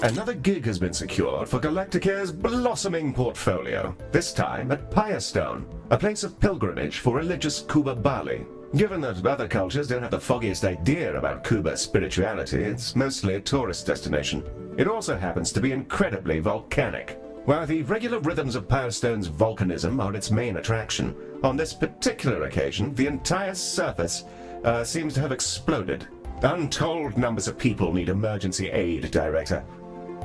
Another gig has been secured for Galacticare's blossoming portfolio, this time at Firestone, a place of pilgrimage for religious Kuba Bali. Given that other cultures don't have the foggiest idea about Kuba's spirituality, it's mostly a tourist destination. It also happens to be incredibly volcanic. While the regular rhythms of Firestone's volcanism are its main attraction, on this particular occasion, the entire surface seems to have exploded. Untold numbers of people need emergency aid, Director.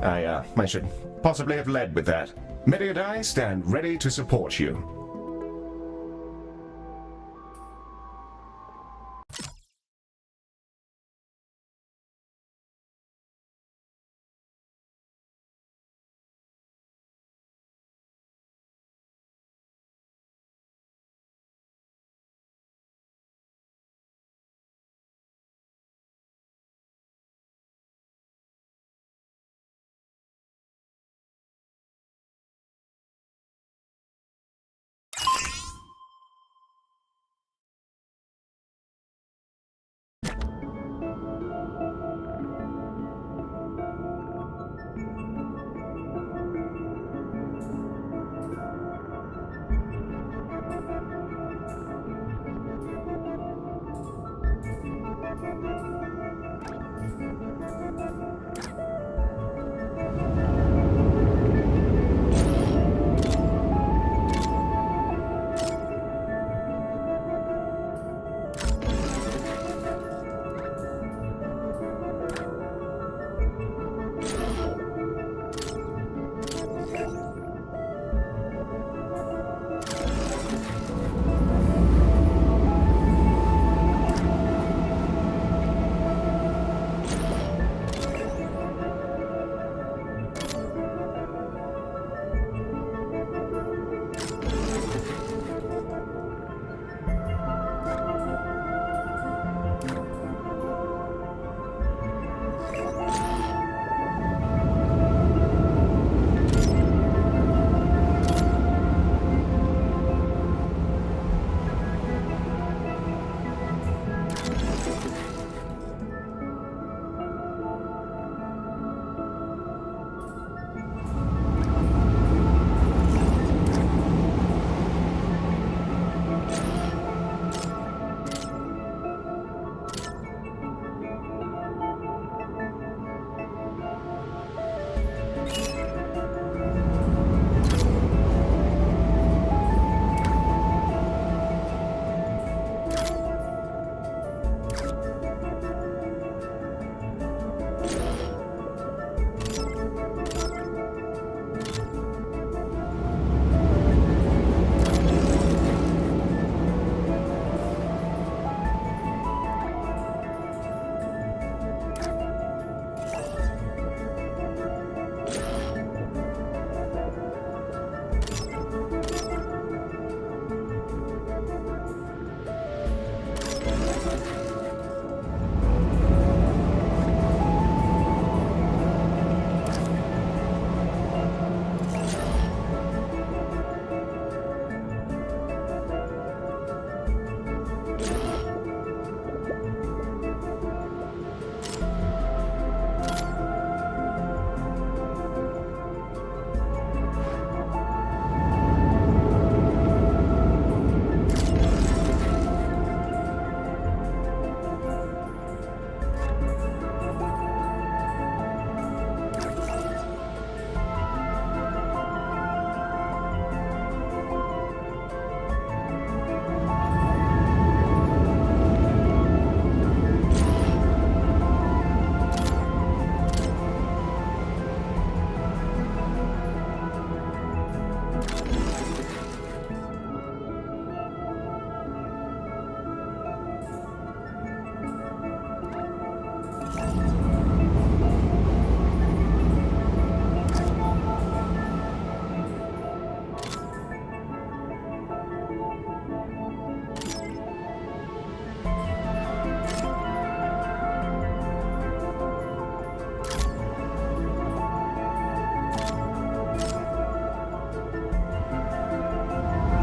I should possibly have led with that. Mitty and I stand ready to support you.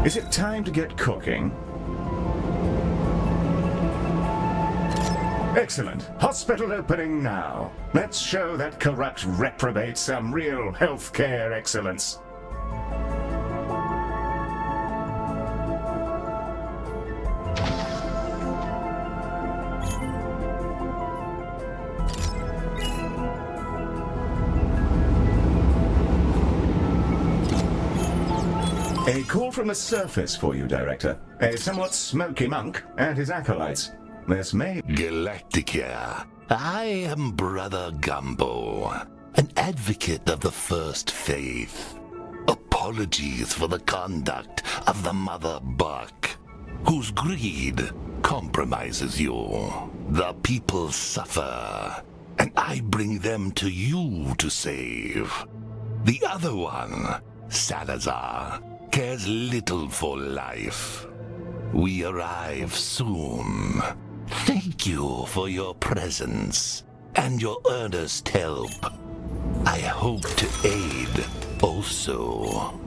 Is it time to get cooking? Excellent. Hospital opening now. Let's show that corrupt reprobate some real healthcare excellence. A call from the surface for you, Director. A somewhat smoky monk and his acolytes. This may... Galacticare. I am Brother Gumbo, an advocate of the First Faith. Apologies for the conduct of the Mother Buck, whose greed compromises you. The people suffer, and I bring them to you to save. The other one, Salazar, cares little for life. We arrive soon. Thank you for your presence and your earnest help. I hope to aid also.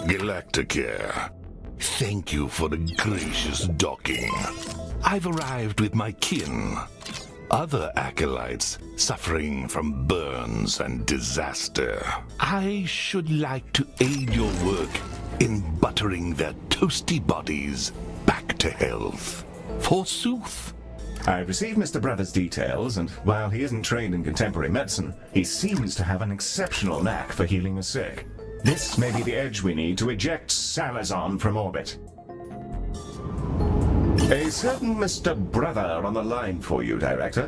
Galacticare, thank you for the gracious docking. I've arrived with my kin. Other acolytes suffering from burns and disaster. I should like to aid your work in buttering their toasty bodies back to health. Forsooth. I've received Mr. Brother's details, and while he isn't trained in contemporary medicine, he seems to have an exceptional knack for healing the sick. This may be the edge we need to eject Salazar from orbit. A certain Mr. Brother on the line for you, Director.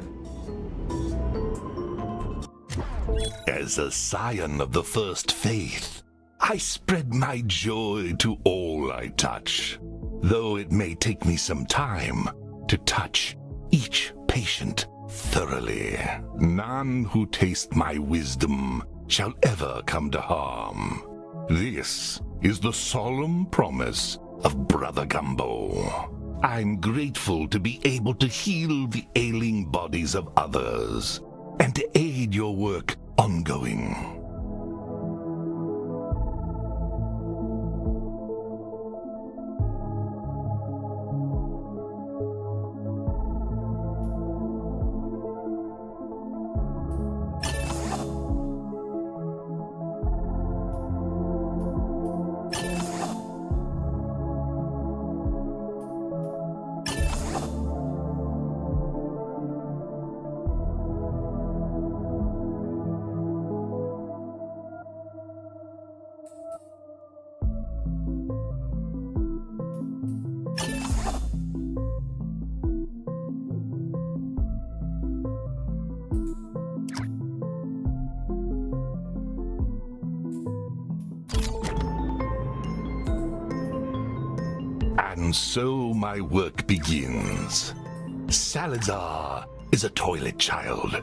As a scion of the First Faith, I spread my joy to all I touch, though it may take me some time to touch each patient thoroughly. None who taste my wisdom shall ever come to harm. This is the solemn promise of Brother Gumbo. I'm grateful to be able to heal the ailing bodies of others and to aid your work ongoing. And so my work begins. Salazar is a toilet child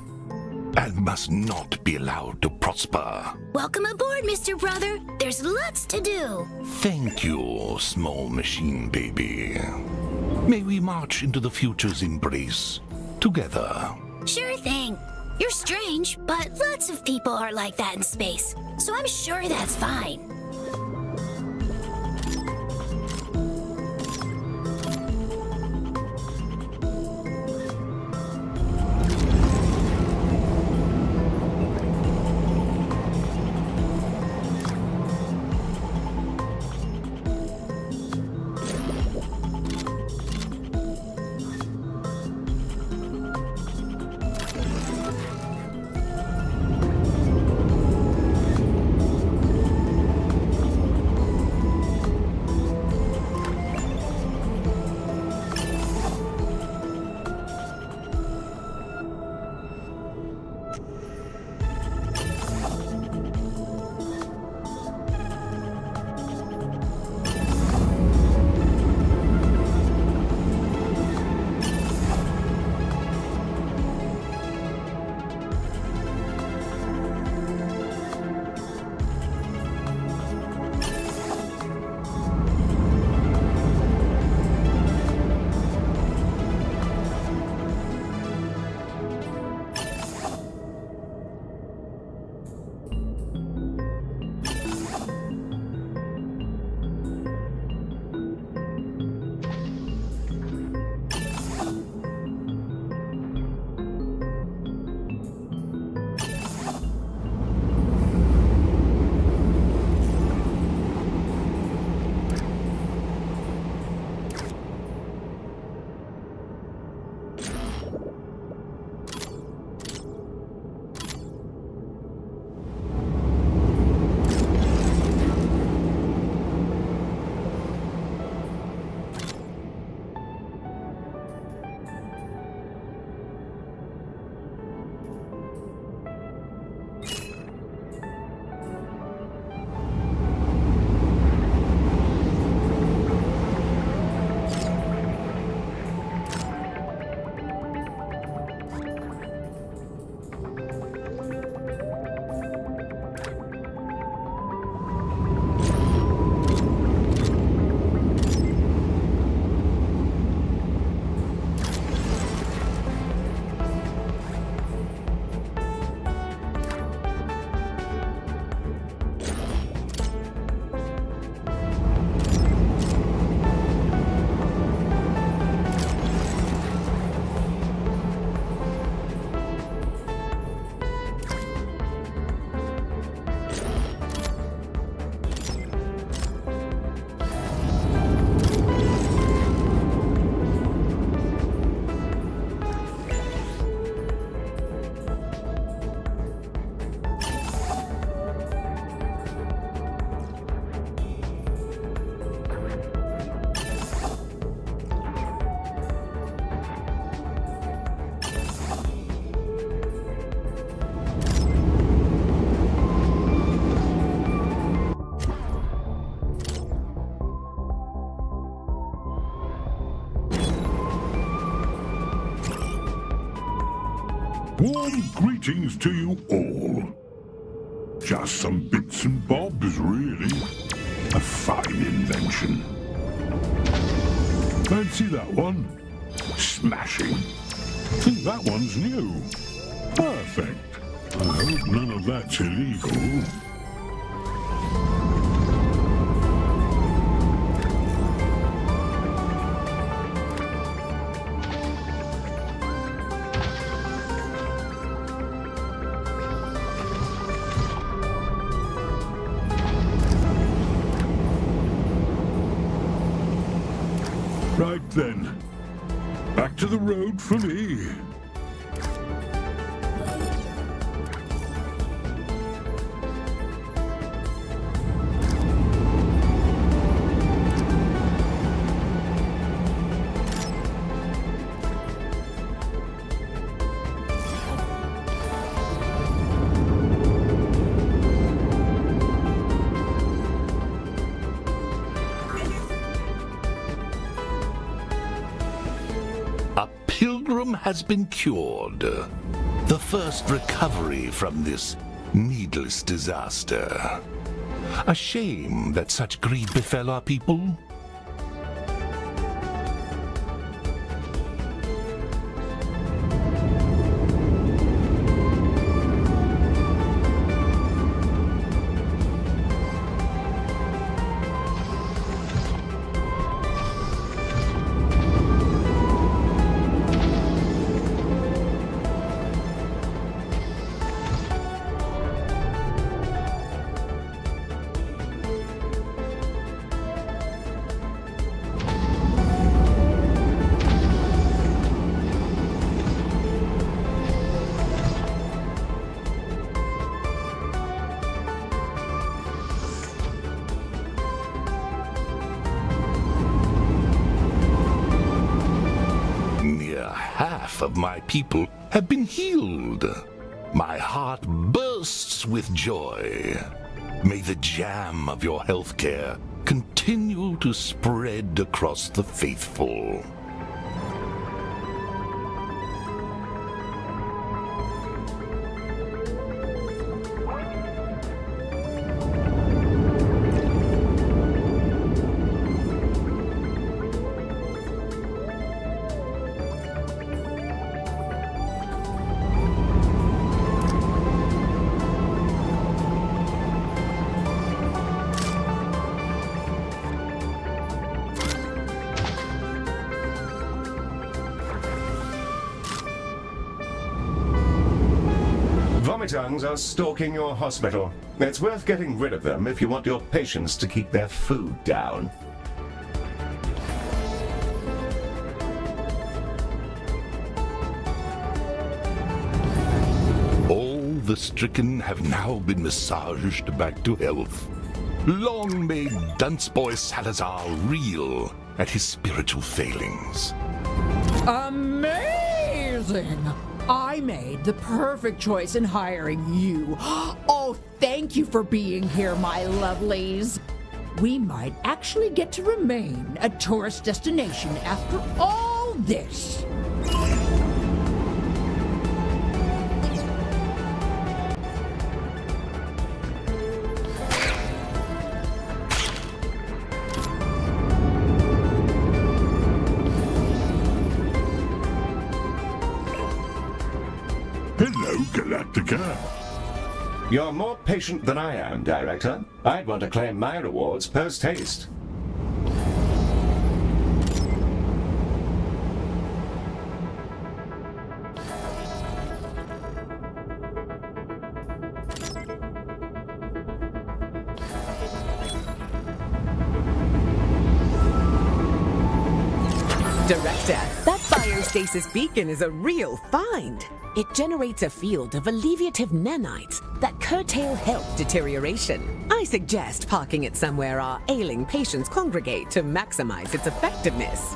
and must not be allowed to prosper. Welcome aboard, Mr. Brother. There's lots to do. Thank you, small machine baby. May we march into the future's embrace together. Sure thing. You're strange, but lots of people are like that in space, so I'm sure that's fine. Greetings to you all. Just some bits and bobs, really. A fine invention. Fancy that one? Smashing. Think that one's new. Perfect. I hope none of that's illegal. Right then, back to the road for me. Pilgrim has been cured. The first recovery from this needless disaster. A shame that such greed befell our people. Half of my people have been healed. My heart bursts with joy. May the jam of your healthcare continue to spread across the faithful. Vomitungs are stalking your hospital. It's worth getting rid of them if you want your patients to keep their food down. All the stricken have now been massaged back to health. Long may Dunce Boy Salazar reel at his spiritual failings. Amazing! I made the perfect choice in hiring you. Oh, thank you for being here, my lovelies. We might actually get to remain a tourist destination after all this. Hello, Galacticare. You're more patient than I am, Director. I'd want to claim my rewards post-haste. Director, that biostasis beacon is a real find. It generates a field of alleviative nanites that curtail health deterioration. I suggest parking it somewhere our ailing patients congregate to maximize its effectiveness.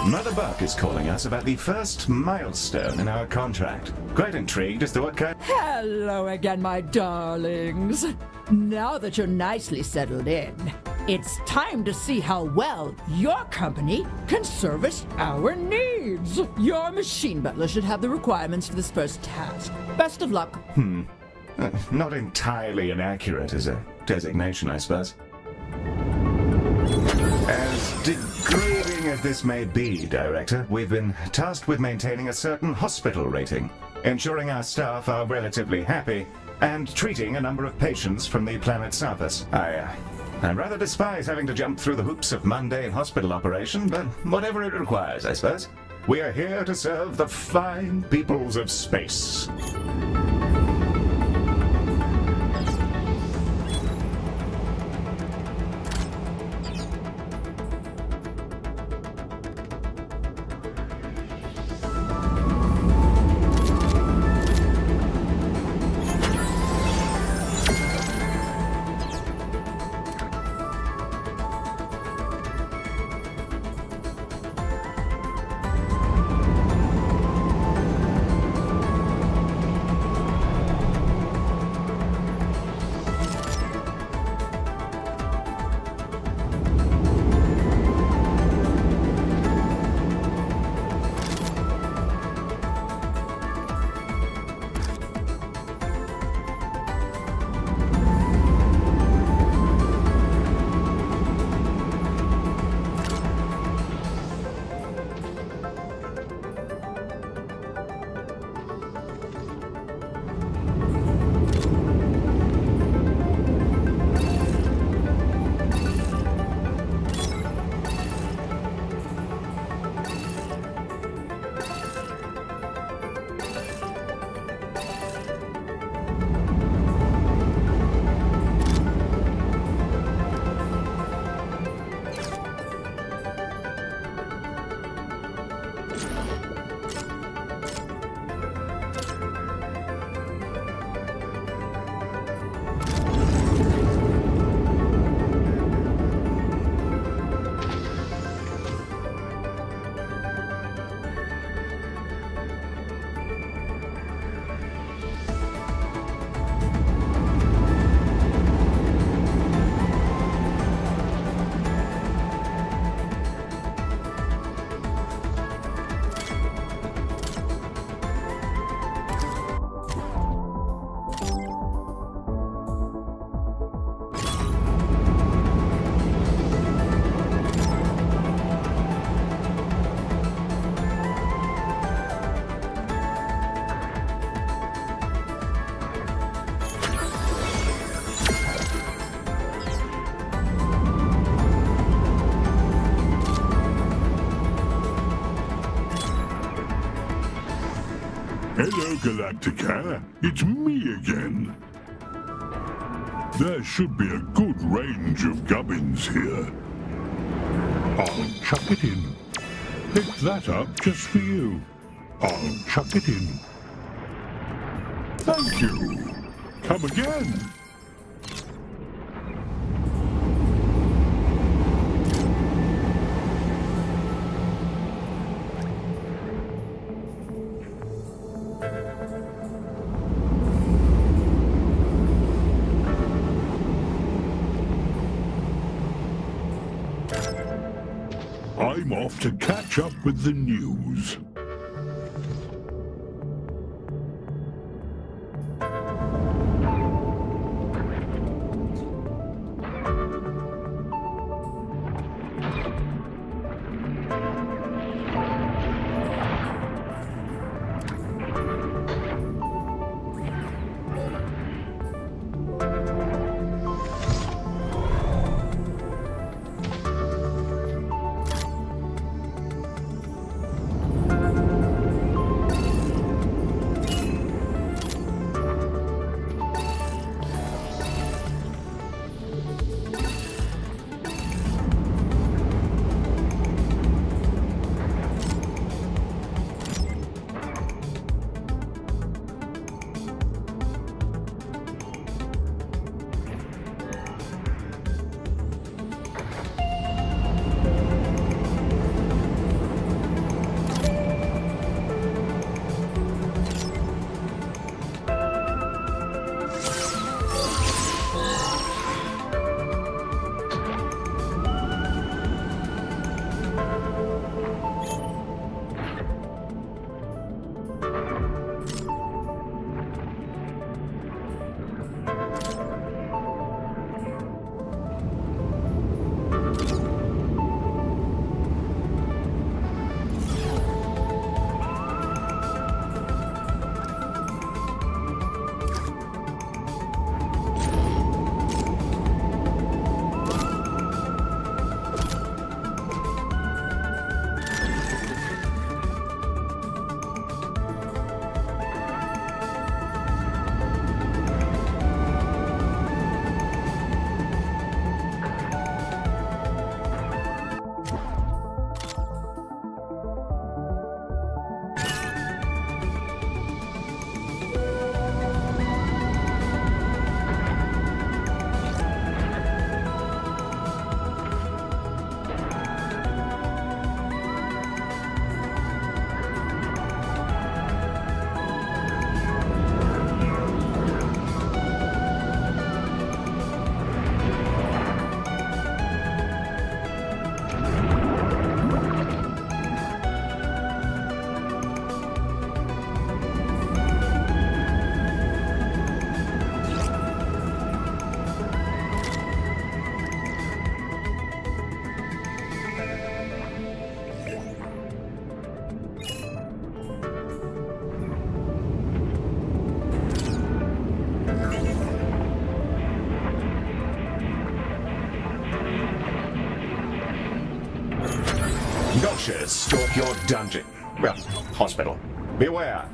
Mother Buck is calling us about the first milestone in our contract. Quite intrigued as to what kind... Hello again, my darlings. Now that you're nicely settled in, It's time to see how well your company can service our needs. Your machine butler should have the requirements for this first task. Best of luck. Not entirely inaccurate as a designation, I suppose. As degrading as this may be, Director, we've been tasked with maintaining a certain hospital rating, ensuring our staff are relatively happy, and treating a number of patients from the planet's surface. I rather despise having to jump through the hoops of mundane hospital operation, but whatever it requires, I suppose. We are here to serve the fine peoples of space. Hello, Galacticare. It's me again. There should be a good range of gubbins here. I'll chuck it in. Pick that up just for you. I'll chuck it in. Thank you. Come again. I'm off to catch up with the news. stalk your dungeon. Well, hospital. Beware.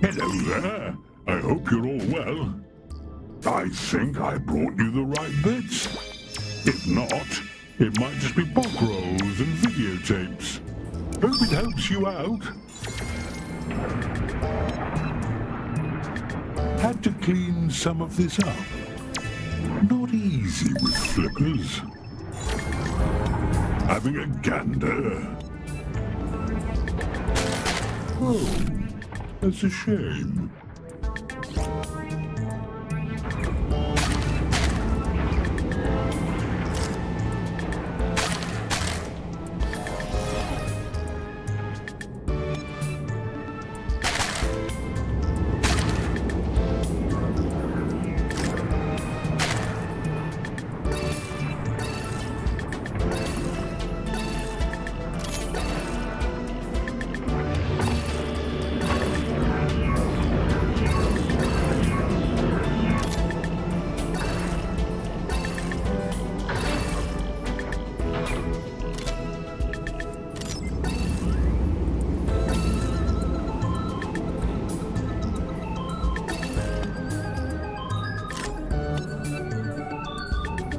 Hello there. I hope you're all well. I think I brought you the right bits. If not, it might just be book rolls and videotapes. Hope it helps you out. Had to clean some of this up. Not easy with flippers. Having a gander. Oh, that's a shame.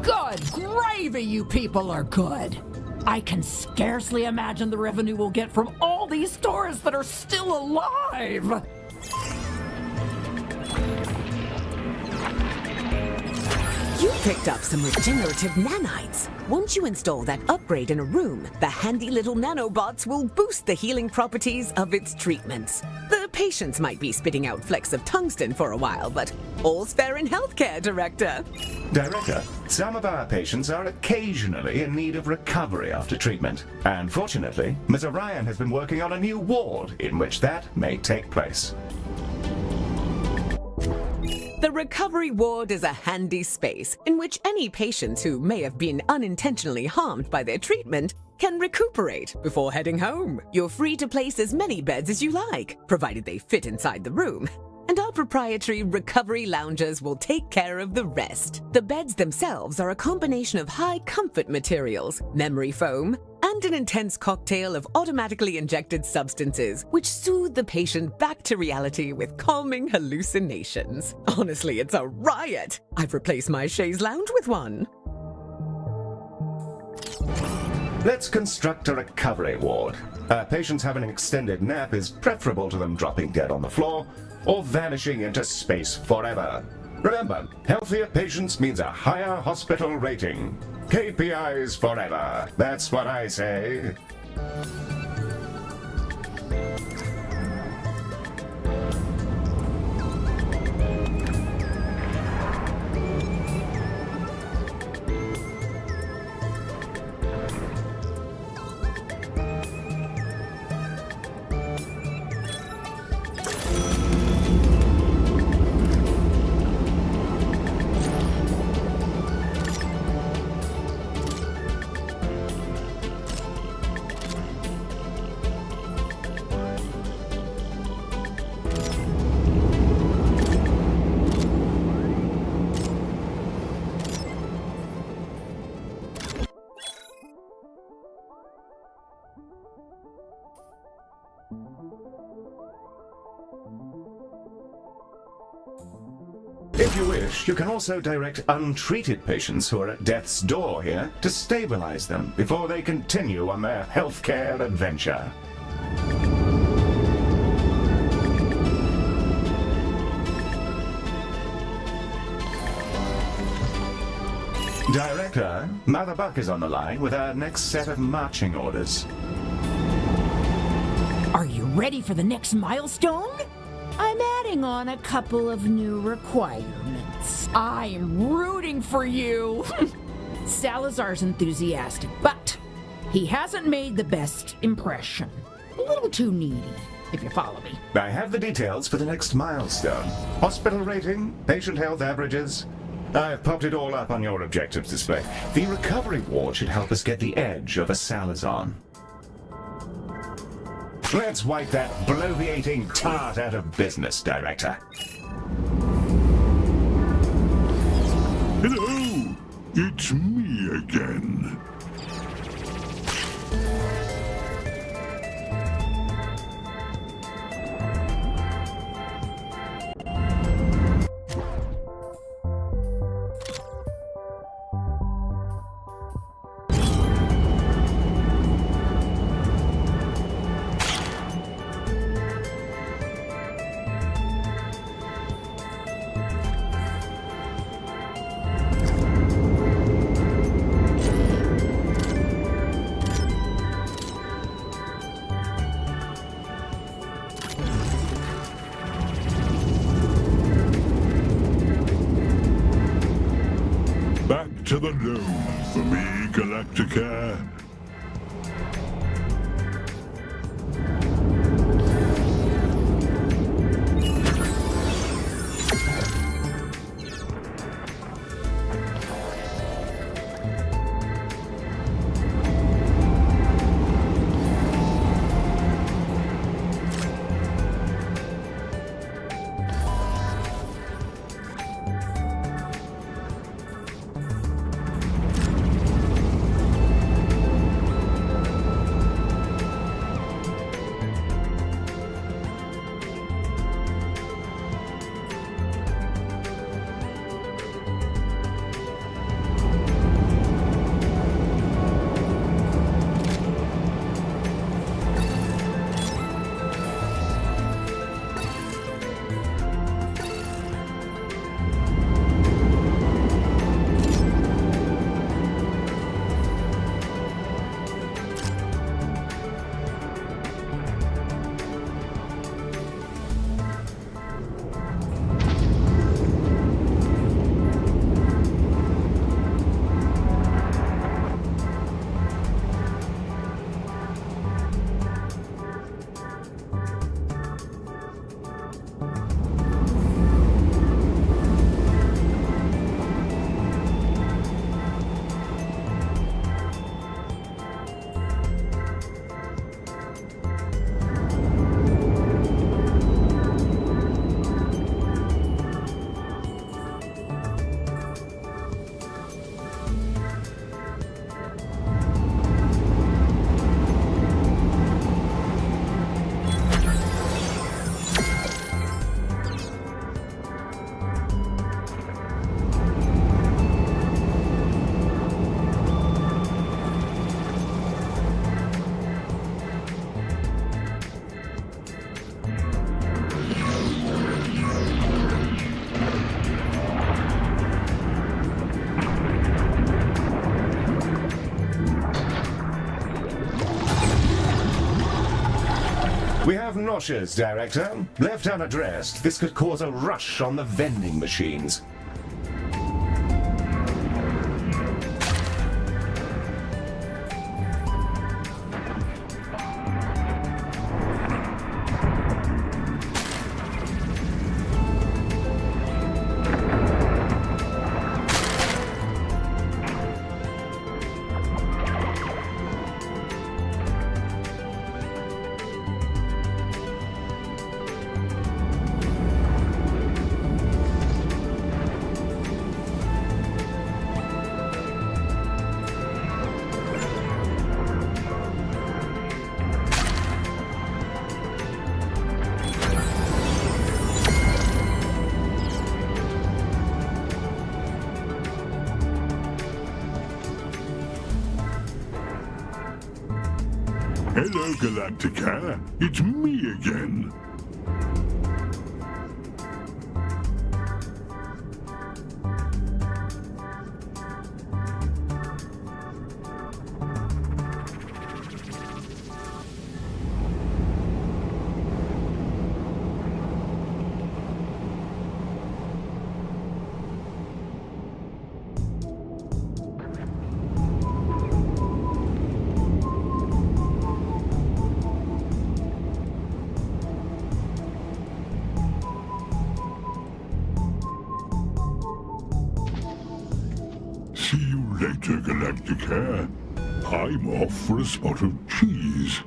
Good gravy, you people are good. I can scarcely imagine the revenue we'll get from all these stores that are still alive. You picked up some regenerative nanites. Once you install that upgrade in a room, the handy little nanobots will boost the healing properties of its treatments. The patients might be spitting out flecks of tungsten for a while, but all's fair in healthcare, Director. Director, some of our patients are occasionally in need of recovery after treatment. And fortunately, Ms. Orion has been working on a new ward in which that may take place. The recovery ward is a handy space in which any patients who may have been unintentionally harmed by their treatment can recuperate before heading home. You're free to place as many beds as you like, provided they fit inside the room. And our proprietary recovery loungers will take care of the rest. The beds themselves are a combination of high comfort materials, memory foam, and an intense cocktail of automatically injected substances which soothe the patient back to reality with calming hallucinations. Honestly, it's a riot. I've replaced my chaise lounge with one. Let's construct a recovery ward. Patients having an extended nap is preferable to them dropping dead on the floor or vanishing into space forever. Remember, healthier patients means a higher hospital rating. KPIs forever. That's what I say. If you wish, you can also direct untreated patients who are at death's door here to stabilize them before they continue on their healthcare adventure. Director, Mother Buck is on the line with our next set of marching orders. Are you ready for the next milestone? I'm adding on a couple of new requirements. I'm rooting for you. Salazar's enthusiastic, but he hasn't made the best impression. A little too needy, if you follow me. I have the details for the next milestone. Hospital rating, patient health averages. I've popped it all up on your objectives display. The recovery ward should help us get the edge over Salazar. Let's wipe that bloviating tart out of business, Director. Hello! It's me again. Back to the dome for me, Galacticare. We have noxious, Director. Left unaddressed, this could cause a rush on the vending machines. Hello, Galacticare. It's me again. to Galacticare. I'm off for a spot of cheese.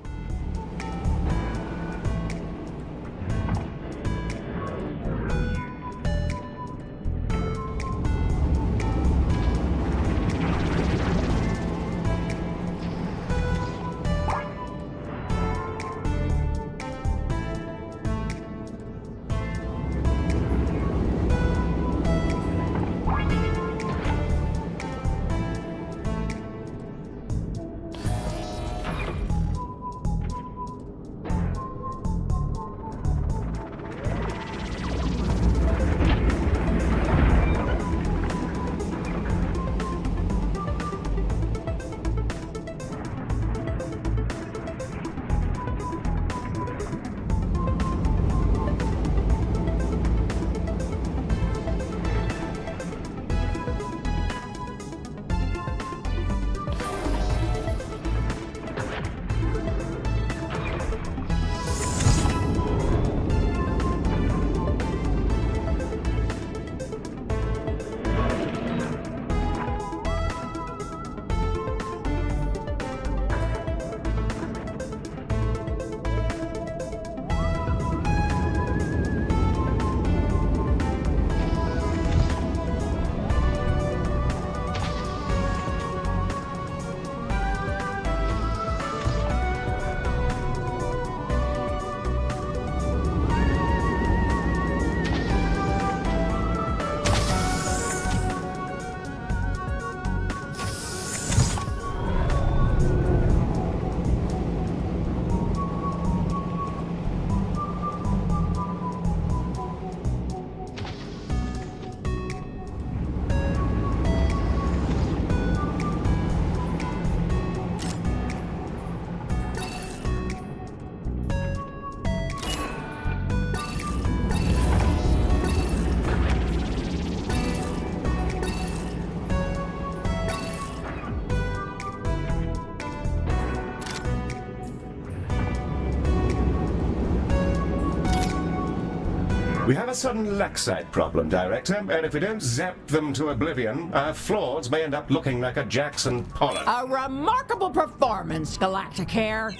We have a sudden laxite problem, Director, and if we don't zap them to oblivion, our floors may end up looking like a Jackson Pollock. A remarkable performance, Galacticare.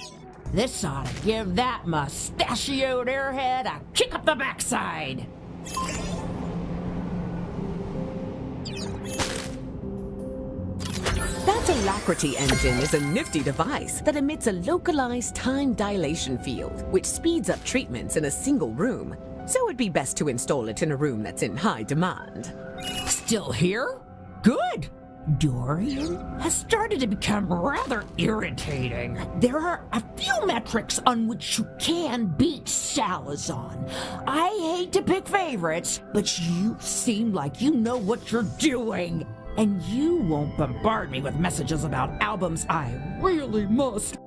This ought to give that mustachioed airhead a kick up the backside. That alacrity engine is a nifty device that emits a localized time dilation field, which speeds up treatments in a single room. So it'd be best to install it in a room that's in high demand. Still here? Good. Dorian has started to become rather irritating. There are a few metrics on which you can beat Salazon. I hate to pick favorites, but you seem like you know what you're doing. And you won't bombard me with messages about albums I really must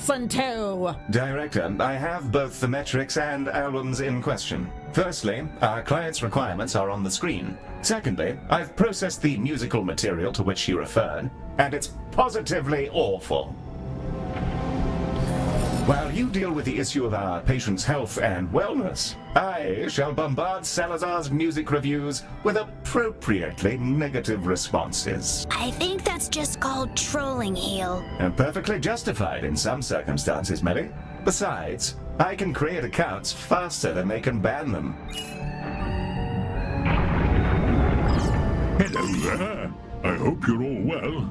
listen to. Director, I have both the metrics and albums in question. Firstly, our client's requirements are on the screen. Secondly, I've processed the musical material to which she referred, and it's positively awful. While you deal with the issue of our patient's health and wellness, I shall bombard Salazar's music reviews with appropriately negative responses. I think that's just called trolling, Heel. And perfectly justified in some circumstances, Melly. Besides, I can create accounts faster than they can ban them. Hello there. I hope you're all well.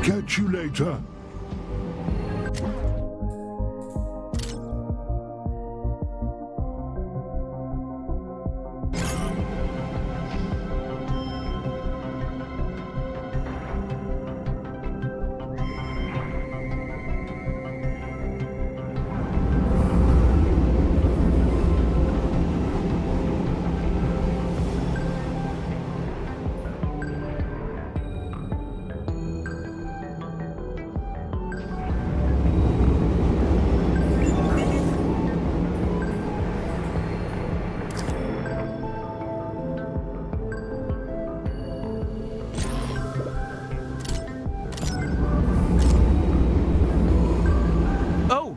Catch you later.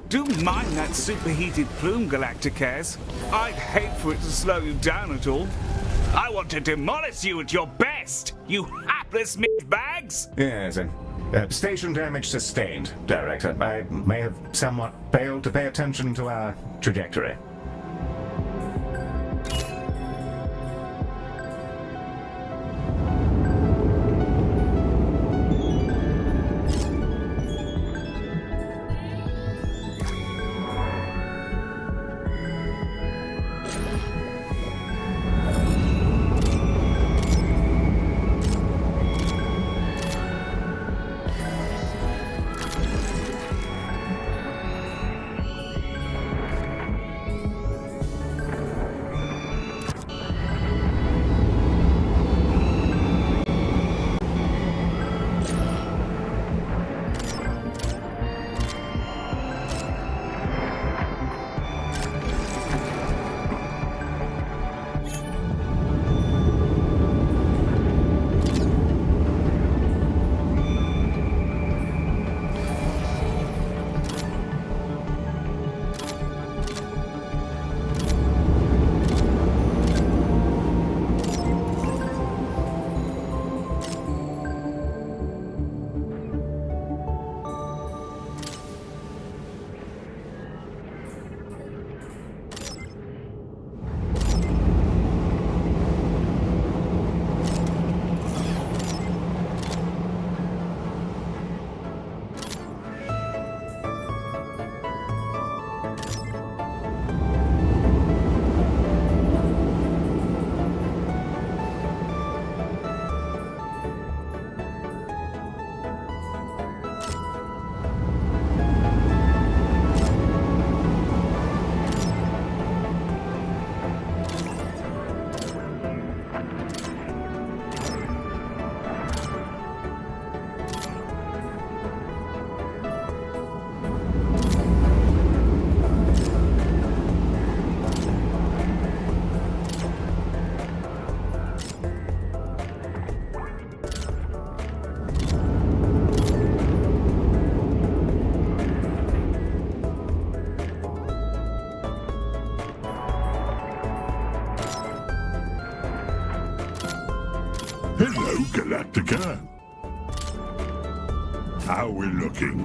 Don't mind that superheated plume, Galacticares. I'd hate for it to slow you down at all. I want to demolish you at your best, you hapless bags! Yes, station damage sustained, Director. I may have somewhat failed to pay attention to our trajectory. Hello, Galactica. How we looking?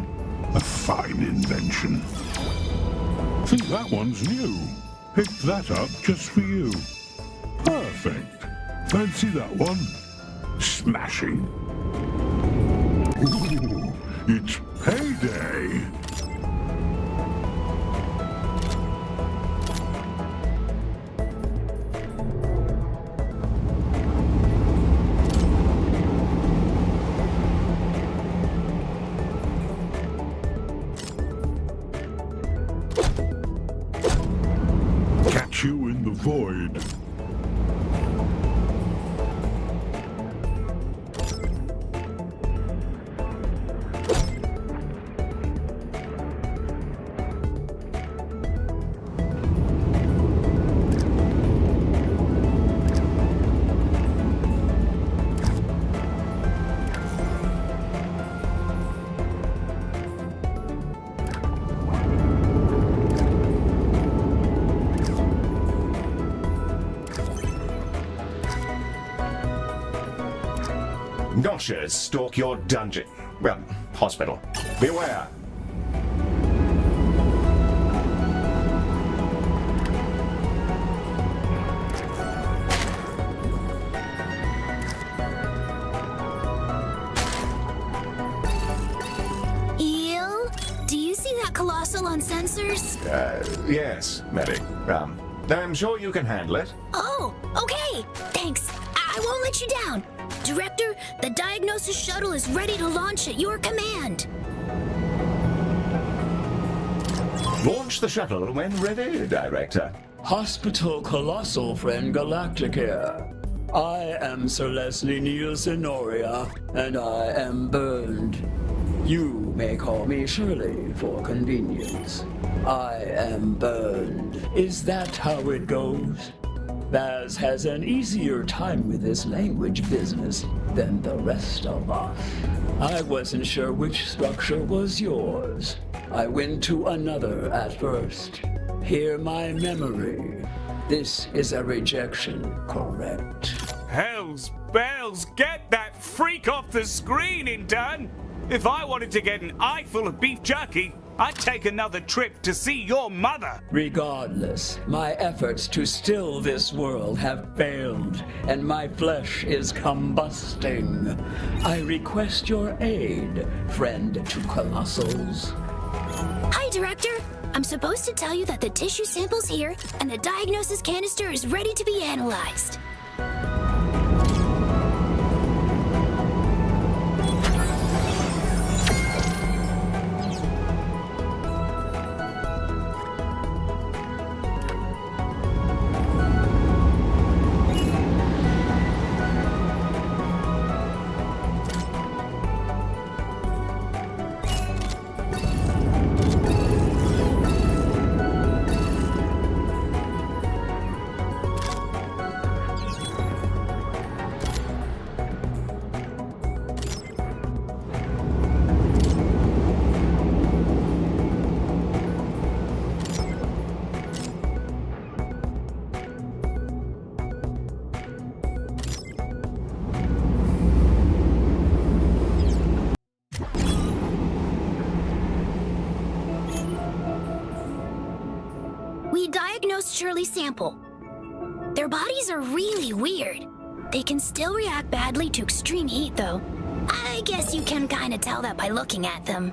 A fine invention. Think that one's new. Picked that up just for you. Perfect. Fancy that one? Smashing. Ooh, it's payday. Catch you in the void. Noshers stalk your dungeon. Well, hospital. Beware! capsule on sensors? Yes, medic. I'm sure you can handle it. Oh, okay. Thanks. I won't let you down. Director, the diagnosis shuttle is ready to launch at your command. Launch the shuttle when ready, Director. Hospital Colossal Friend Galacticare. I am Sir Leslie Nielsen Noria, and I am burned. You may call me Shirley for convenience. I am burned. Is that how it goes? Baz has an easier time with this language business than the rest of us. I wasn't sure which structure was yours. I went to another at first. Hear my memory. This is a rejection, correct? Hell's bells, get that freak off the screen, intern! If I wanted to get an eye full of beef jerky, I'd take another trip to see your mother. Regardless, my efforts to still this world have failed, and my flesh is combusting. I request your aid, friend to Colossals. Hi, Director. I'm supposed to tell you that the tissue sample's here and the diagnosis canister is ready to be analyzed. We diagnosed Shirley's sample. Their bodies are really weird. They can still react badly to extreme heat, though. I guess you can kind of tell that by looking at them.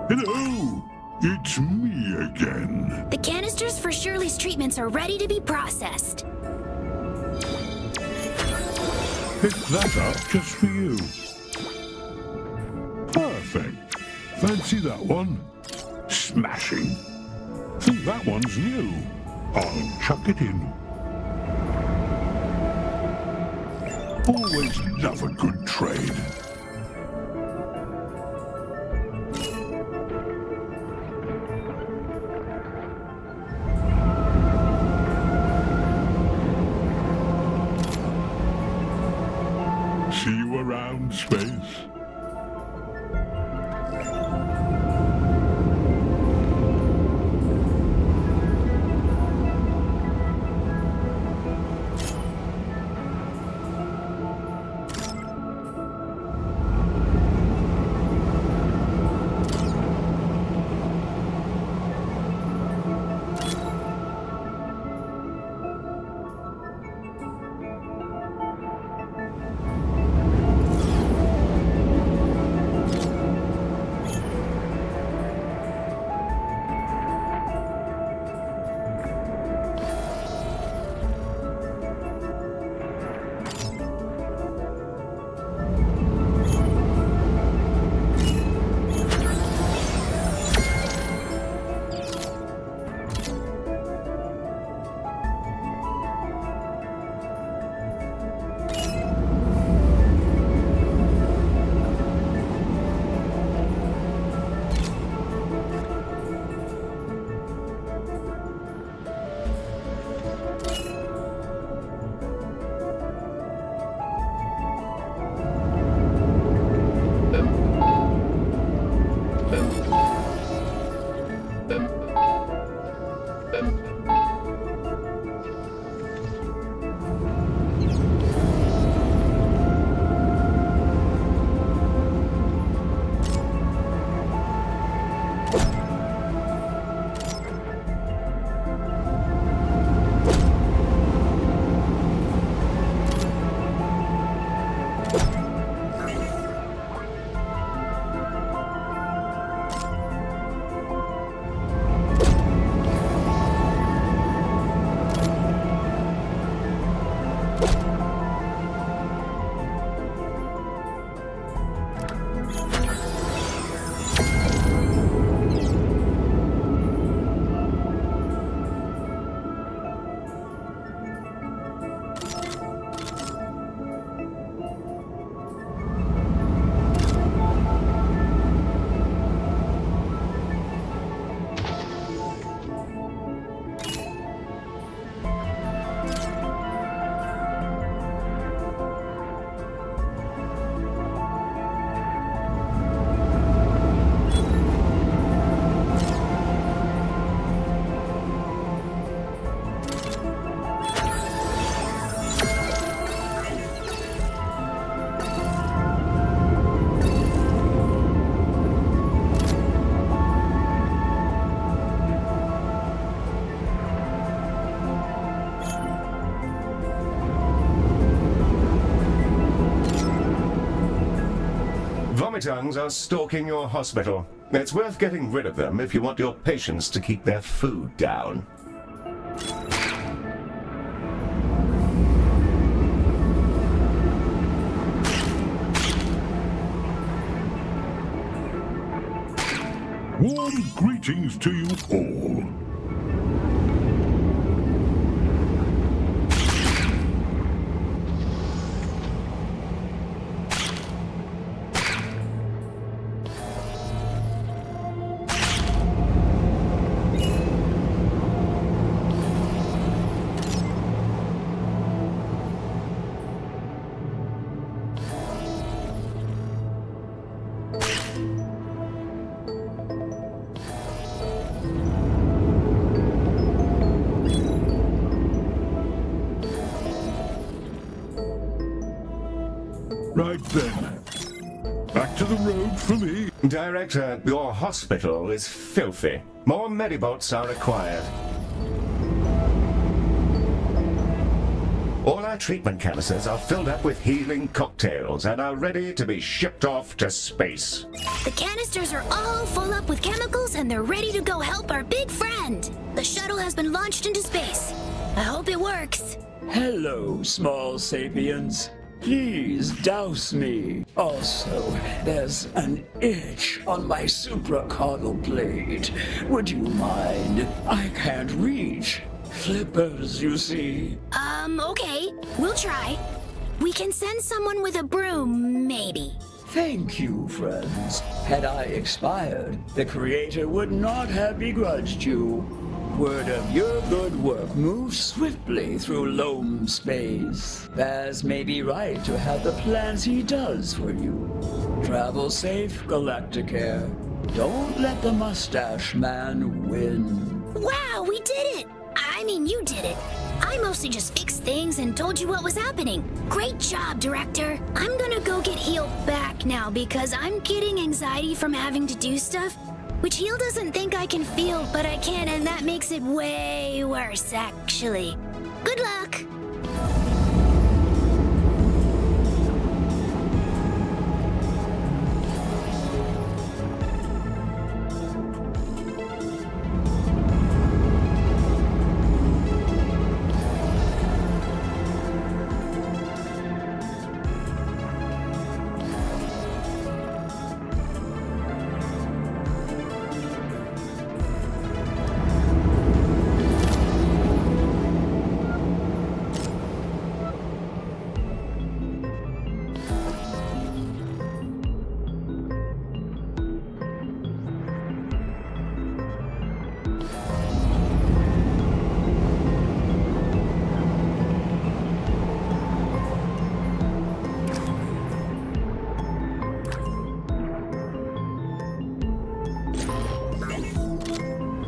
Hello! It's me again. The canisters for Shirley's treatments are ready to be processed. Pick that up just for you. Perfect. Fancy that one? Smashing. Think that one's new. I'll chuck it in. Always love a good trade. See you around, Space. Tommy-tongues are stalking your hospital. It's worth getting rid of them if you want your patients to keep their food down. Warm greetings to you all. Right then. Back to the road for me. Director, your hospital is filthy. More medibots are required. All our treatment canisters are filled up with healing cocktails and are ready to be shipped off to space. The canisters are all full up with chemicals and they're ready to go help our big friend. The shuttle has been launched into space. I hope it works. Hello, small sapiens. Please douse me. Also, there's an itch on my supracaudal plate. Would you mind? I can't reach. Flippers, you see. Okay. We'll try. We can send someone with a broom, maybe. Thank you, friends. Had I expired, the Creator would not have begrudged you. Word of your good work moves swiftly through loam space. Baz may be right to have the plans he does for you. Travel safe, Galacticare. Don't let the mustache man win. Wow, we did it! I mean, you did it. I mostly just fixed things and told you what was happening. Great job, Director. I'm gonna go get Heel back now because I'm getting anxiety from having to do stuff, which Heel doesn't think I can feel, but I can, and that makes it way worse, actually. Good luck!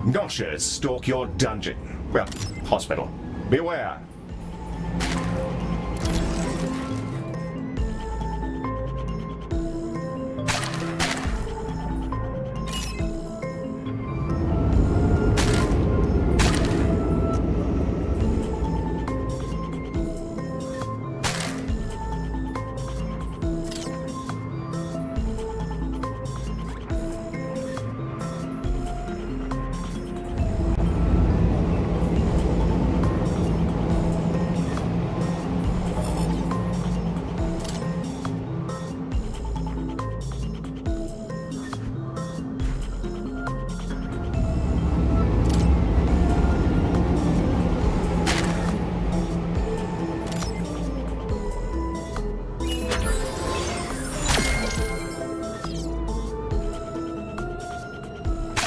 Noshers stalk your dungeon. Well, hospital. Beware.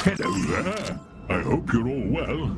Hello there. I hope you're all well.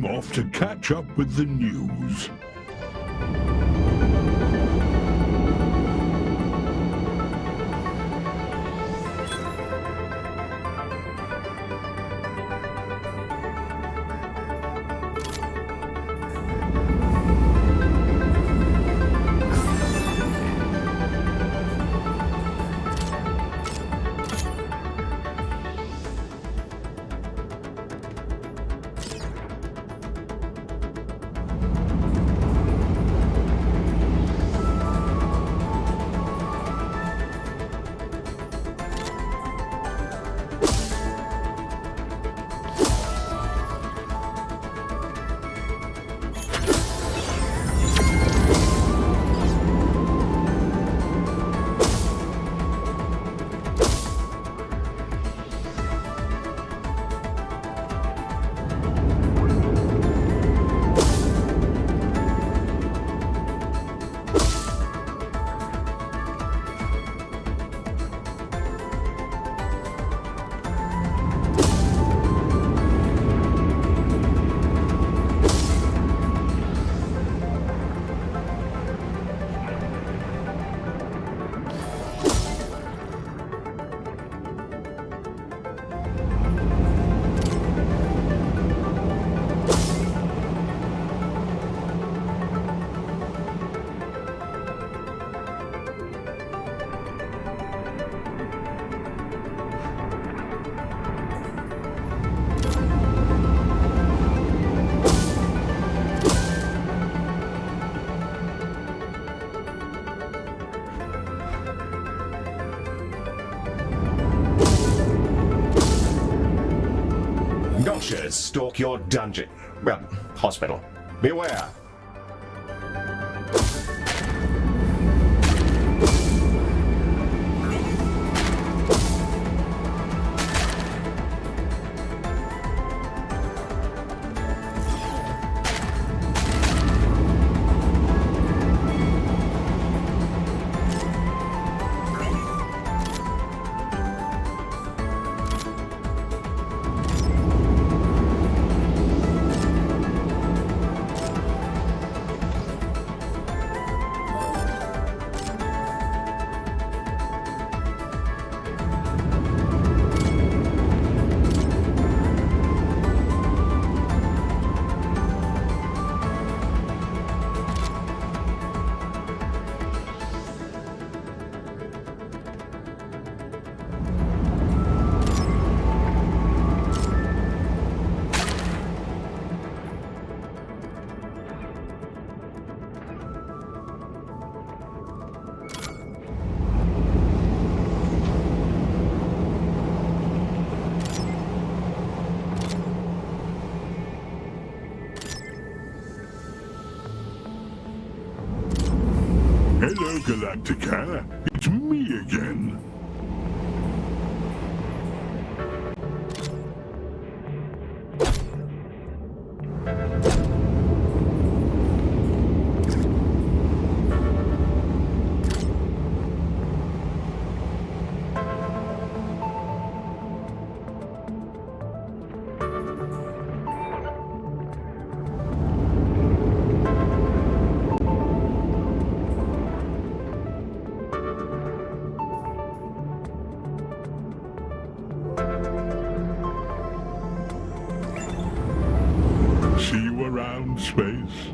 I'm off to catch up with the news. Gulchers stalk your dungeon. Well, hospital. Beware. Hello, Galacticare. It's me again. See you around, Space.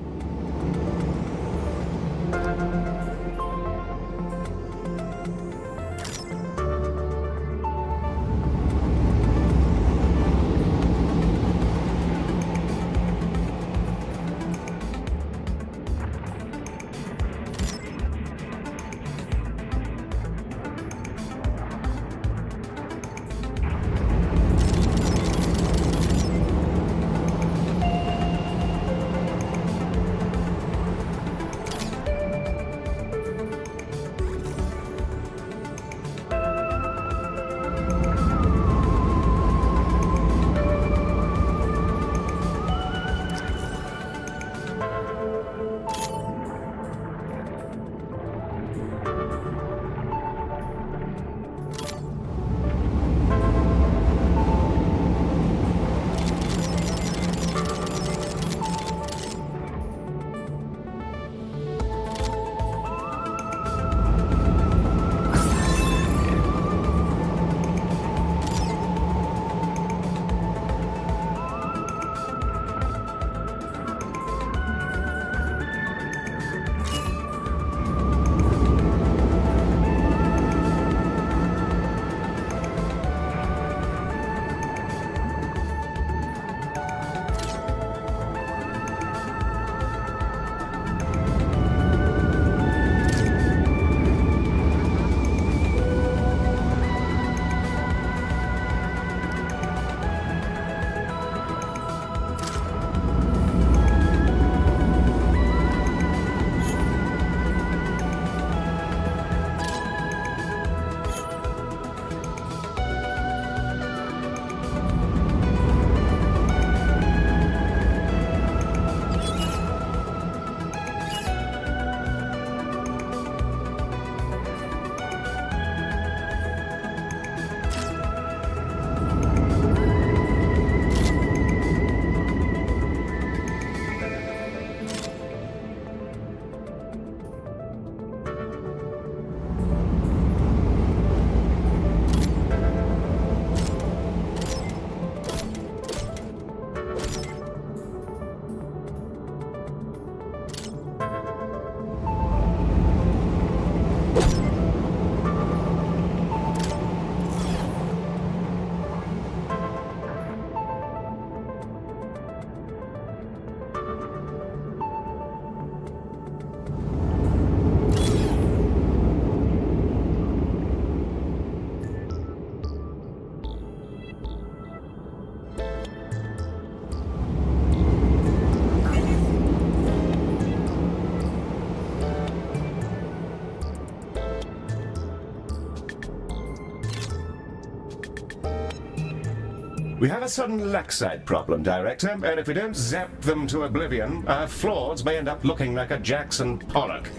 We have a sudden lakeside problem, Director, and if we don't zap them to oblivion, our frauds may end up looking like a Jackson Pollock.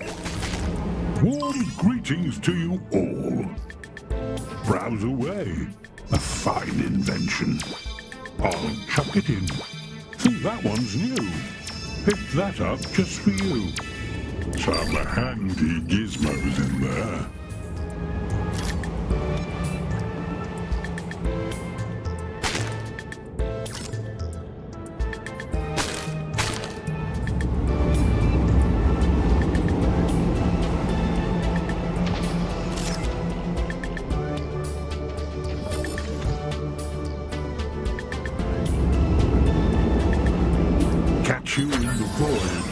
Warm greetings to you all. Browse away. A fine invention. I'll chuck it in. Think that one's new. Picked that up just for you. Some handy gizmos in there. Catch you in the void.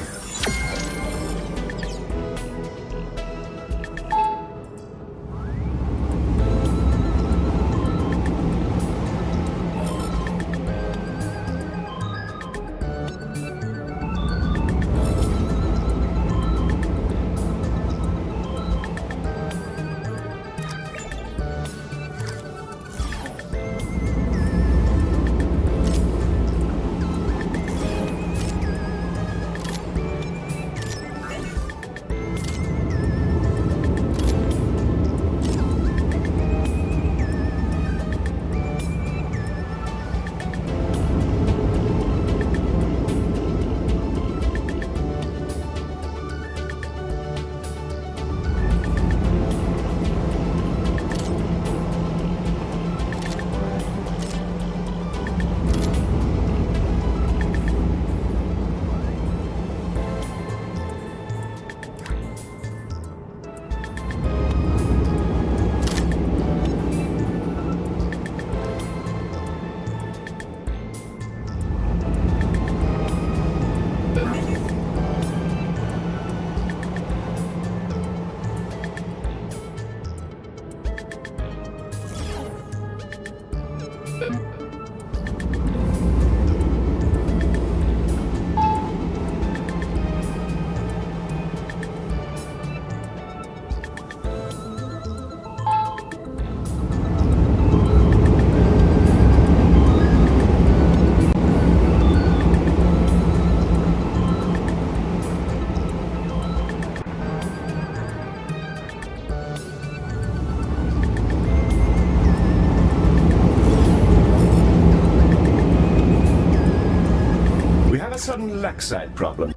A sudden lakeside problem.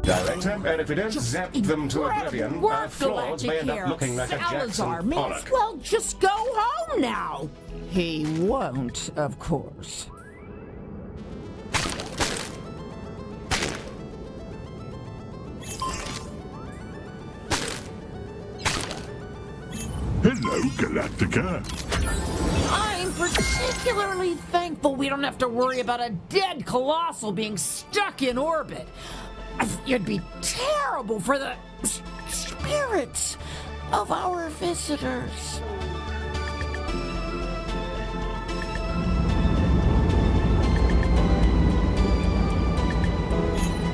Director, and if we don't zap them to oblivion, our frauds may end up looking like a Jackson Pollock. Well, just go home now. He won't, of course. Hello, Galactica. I'm particularly thankful we don't have to worry about a dead colossal being stuck in orbit. It'd be terrible for the spirits of our visitors.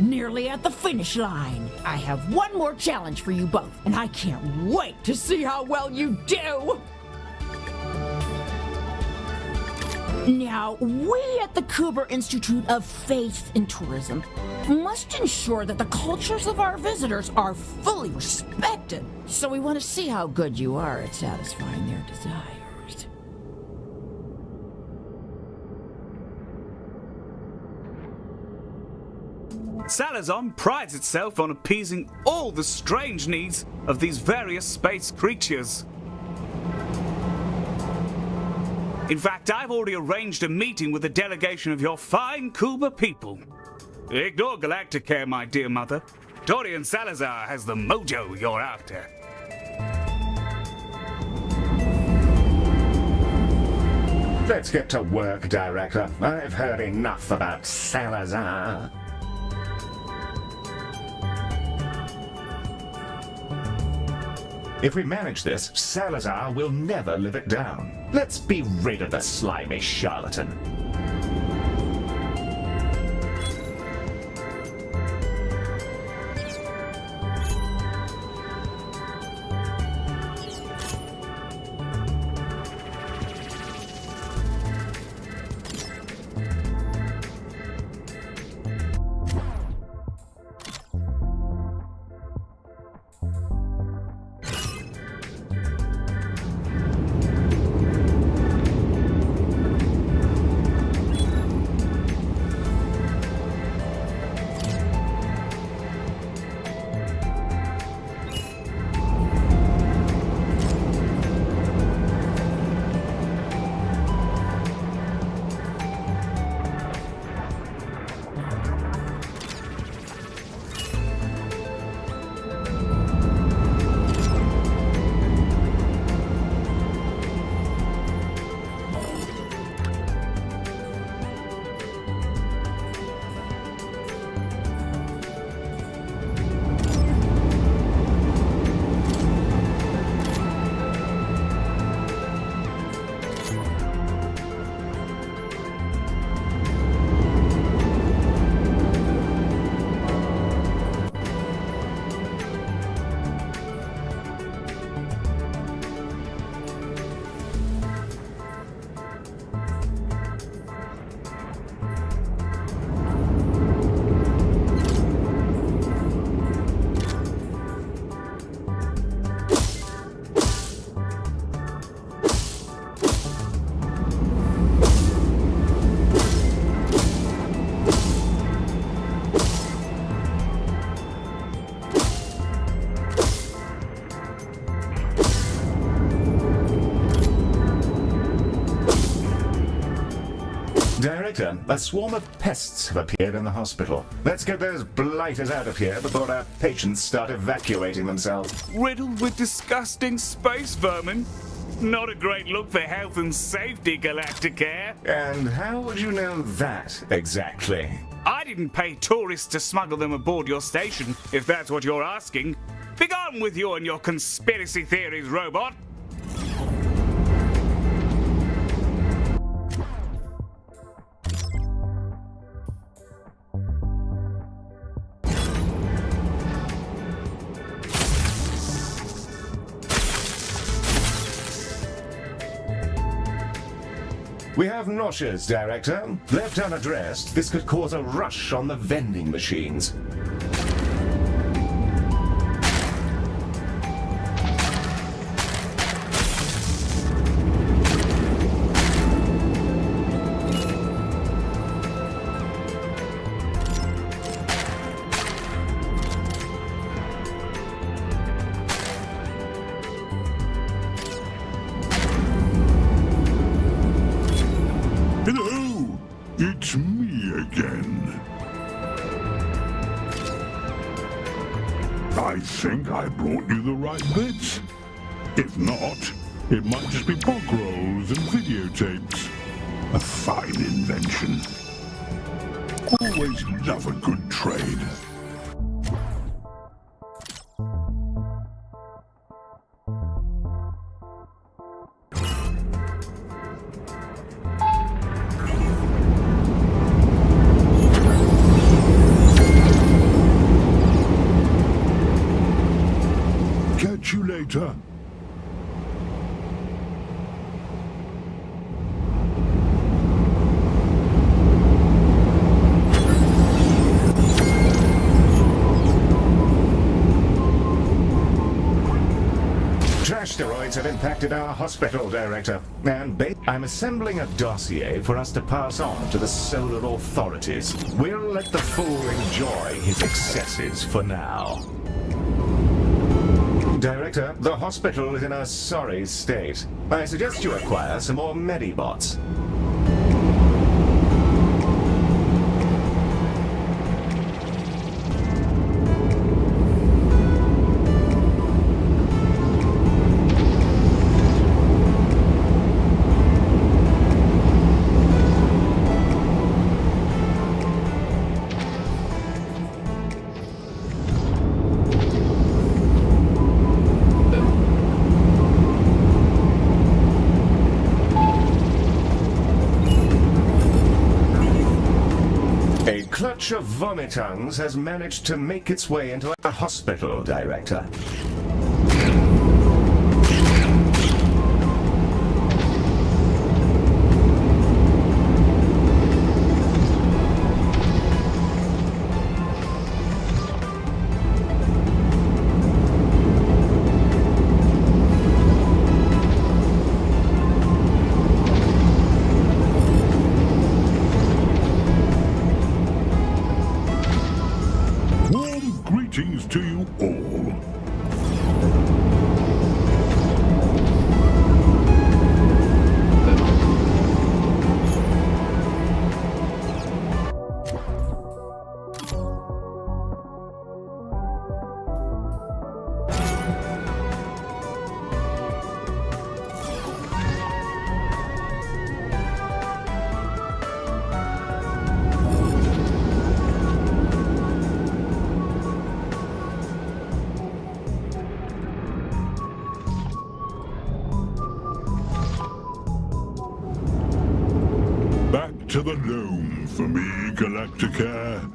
Nearly at the finish line. I have one more challenge for you both, and I can't wait to see how well you do! Now, we at the Kuber Institute of Faith and Tourism must ensure that the cultures of our visitors are fully respected. So we want to see how good you are at satisfying their desires. Salazar prides itself on appeasing all the strange needs of these various space creatures. In fact, I've already arranged a meeting with a delegation of your fine Kuba people. Ignore Galacticare, my dear mother. Dorian Salazar has the mojo you're after. Let's get to work, Director. I've heard enough about Salazar. If we manage this, Salazar will never live it down. Let's be rid of the slimy charlatan. Director, a swarm of pests have appeared in the hospital. Let's get those blighters out of here before our patients start evacuating themselves. Riddled with disgusting space vermin. Not a great look for health and safety, Galacticare. And how would you know that, exactly? I didn't pay tourists to smuggle them aboard your station, if that's what you're asking. Begone with you and your conspiracy theories, robot. We have nauseas, Director. Left unaddressed, this could cause a rush on the vending machines. Hello! It's me again. I think I brought you the right bits. If not, it might just be bog rolls and videotapes. A fine invention. Always love a good trade. Catch you later. Trash steroids have impacted our hospital, Director. And I'm assembling a dossier for us to pass on to the solar authorities. We'll let the fool enjoy his excesses for now. Director, the hospital is in a sorry state. I suggest you acquire some more Medibots. batch of vomitungs has managed to make its way into a hospital, Director. Warm greetings to you all. Back to the dome for me, Galacticare.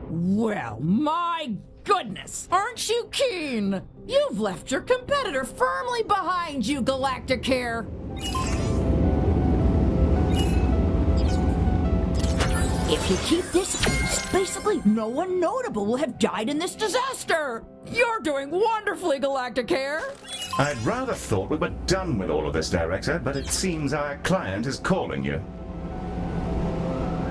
Well, my goodness! Aren't you keen? You've left your competitor firmly behind you, Galacticare. If you keep this pace, basically no one notable will have died in this disaster. You're doing wonderfully, Galacticare. I'd rather thought we were done with all of this, Director, but it seems our client is calling you.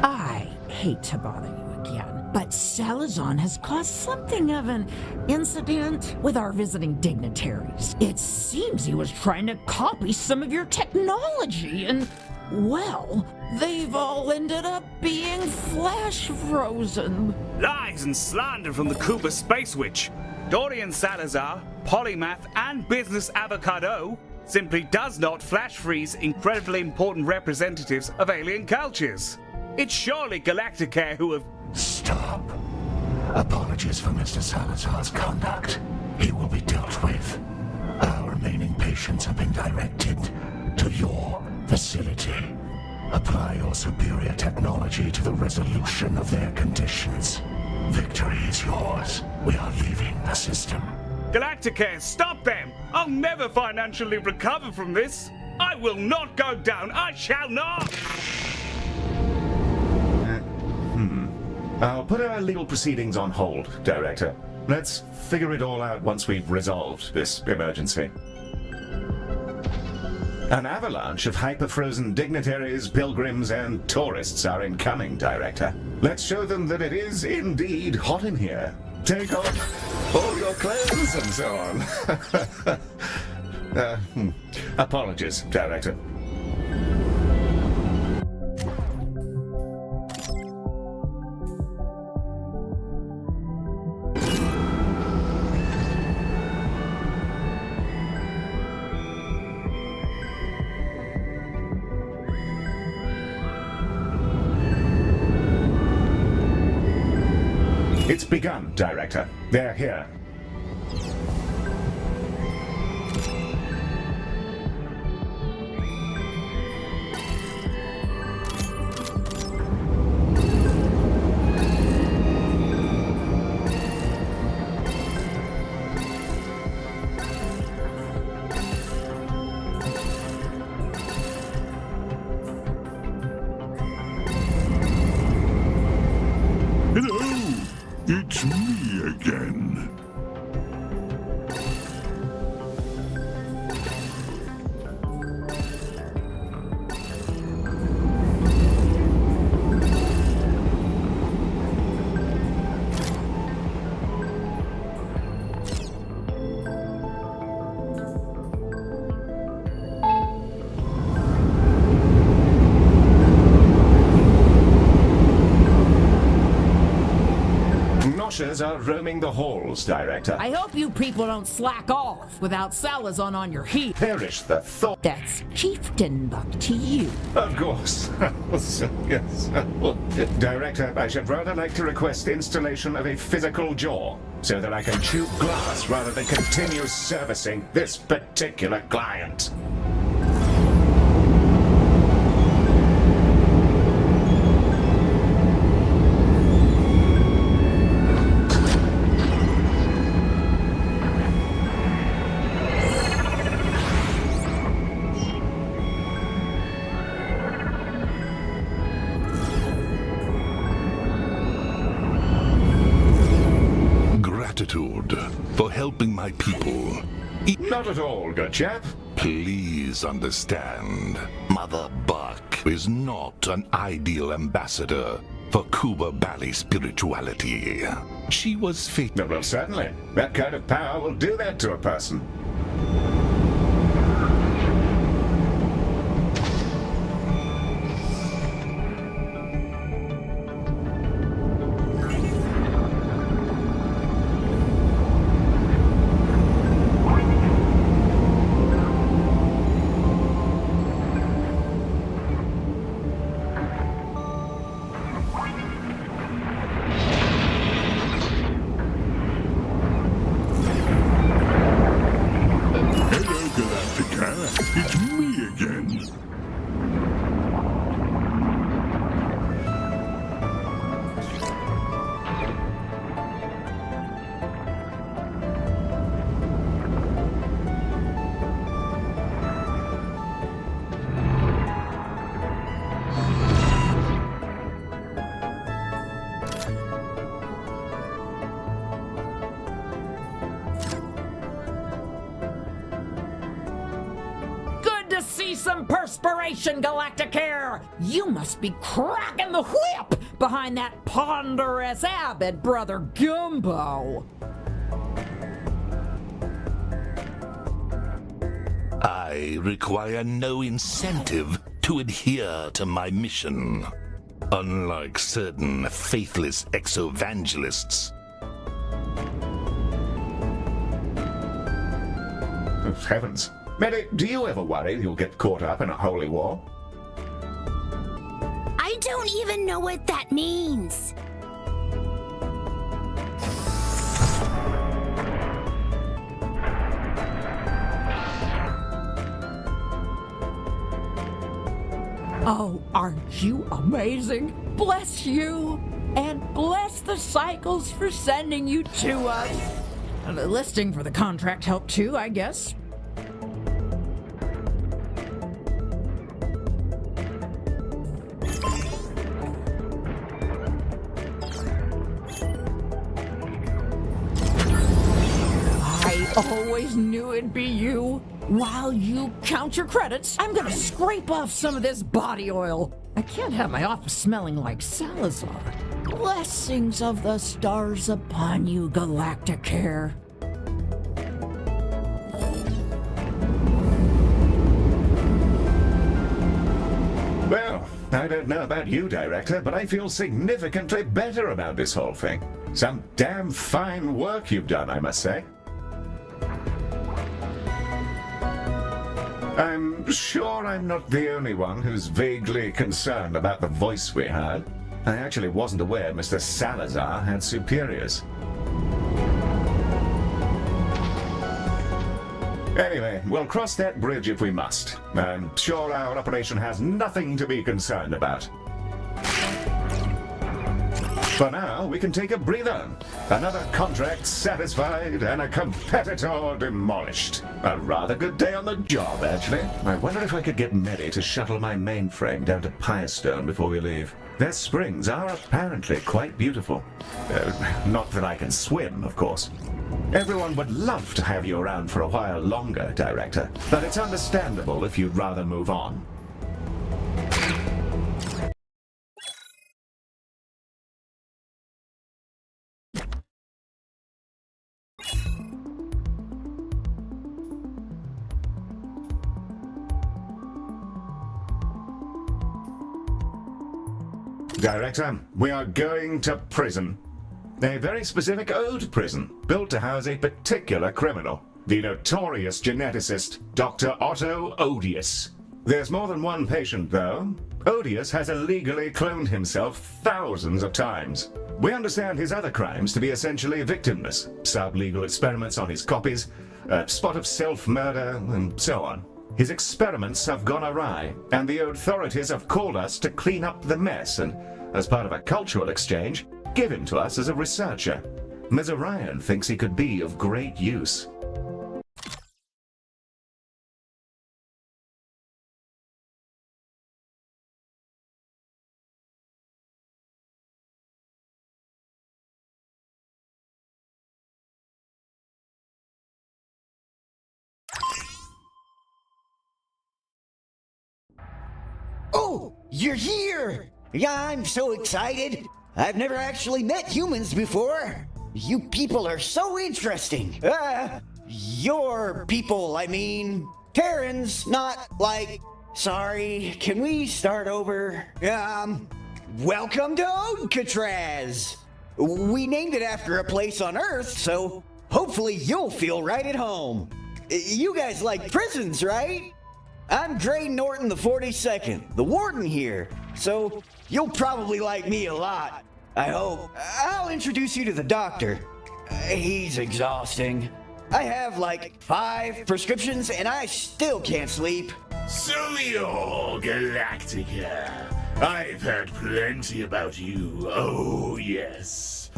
I hate to bother you again, but Salazar has caused something of an incident with our visiting dignitaries. It seems he was trying to copy some of your technology and, well, they've all ended up being flash frozen. Lies and slander from the Cuba Space Witch. Dorian Salazar, polymath and business avocado, simply does not flash freeze incredibly important representatives of alien cultures. It's surely Galacticare who have... Stop. Apologies for Mr. Salazar's conduct. He will be dealt with. Our remaining patients have been directed to your facility. Apply your superior technology to the resolution of their conditions. Victory is yours. We are leaving the system. Galacticare, stop them! I'll never financially recover from this! I will not go down! I shall not! I'll put our legal proceedings on hold, Director. Let's figure it all out once we've resolved this emergency. An avalanche of hyper-frozen dignitaries, pilgrims, and tourists are incoming, Director. Let's show them that it is indeed hot in here. Take off all your clothes and so on. Apologies, Director. It's begun, Director. They're here. Hello, it's me again. washers are roaming the halls, Director. I hope you people don't slack off without Salazar on your heels. Perish the thought. That's chieftain buck to you. Of course. Yes. Director, I should rather like to request the installation of a physical jaw so that I can chew glass rather than continue servicing this particular client. Gratitude for helping my people. Not at all, good chap. Please understand, Mother Buck is not an ideal ambassador for Kuba Bali spirituality. She was fated. Well, certainly. That kind of power will do that to a person. Hello, Galacticare. It's me again. Good to see some perspiration, Galacticare! You must be cracking the whip behind that ponderous abbot, Brother Gumbo. I require no incentive to adhere to my mission. Unlike certain faithless exovangelists. Heavens. Medic, do you ever worry you'll get caught up in a holy war? I don't even know what that means. Oh, aren't you amazing? Bless you, and bless the cycles for sending you to us. The listing for the contract helped too, I guess. I always knew it'd be you. While you count your credits, I'm gonna scrape off some of this body oil. I can't have my office smelling like Salazar. Blessings of the stars upon you, Galacticare. Well, I don't know about you, Director, but I feel significantly better about this whole thing. Some damn fine work you've done, I must say. I'm sure I'm not the only one who's vaguely concerned about the voice we heard. I actually wasn't aware Mr. Salazar had superiors. Anyway, we'll cross that bridge if we must. I'm sure our operation has nothing to be concerned about. For now, we can take a breather. Another contract satisfied and a competitor demolished. A rather good day on the job, actually. I wonder if I could get Medi to shuttle my mainframe down to Firestone before we leave. Their springs are apparently quite beautiful. Not that I can swim, of course. Everyone would love to have you around for a while longer, Director, but it's understandable if you'd rather move on. Director, we are going to prison. A very specific ode prison, built to house a particular criminal. The notorious geneticist, Dr. Otto Odious. There's more than one patient, though. Odious has illegally cloned himself thousands of times. We understand his other crimes to be essentially victimless. Sub-legal experiments on his copies, a spot of self-murder, and so on. His experiments have gone awry, and the authorities have called us to clean up the mess and, as part of a cultural exchange, give him to us as a researcher. Ms. Orion thinks he could be of great use. Oh, you're here! Yeah, I'm so excited. I've never actually met humans before. You people are so interesting. Your people, I mean. Terrans, not like... Sorry, can we start over? Welcome to Alcatraz. We named it after a place on Earth, so hopefully you'll feel right at home. You guys like prisons, right? I'm Gray Norton the 42nd, the warden here, so you'll probably like me a lot. I hope. I'll introduce you to the doctor. He's exhausting. I have like 5 prescriptions and I still can't sleep. So you're Galacticare. I've heard plenty about you. Oh, yes.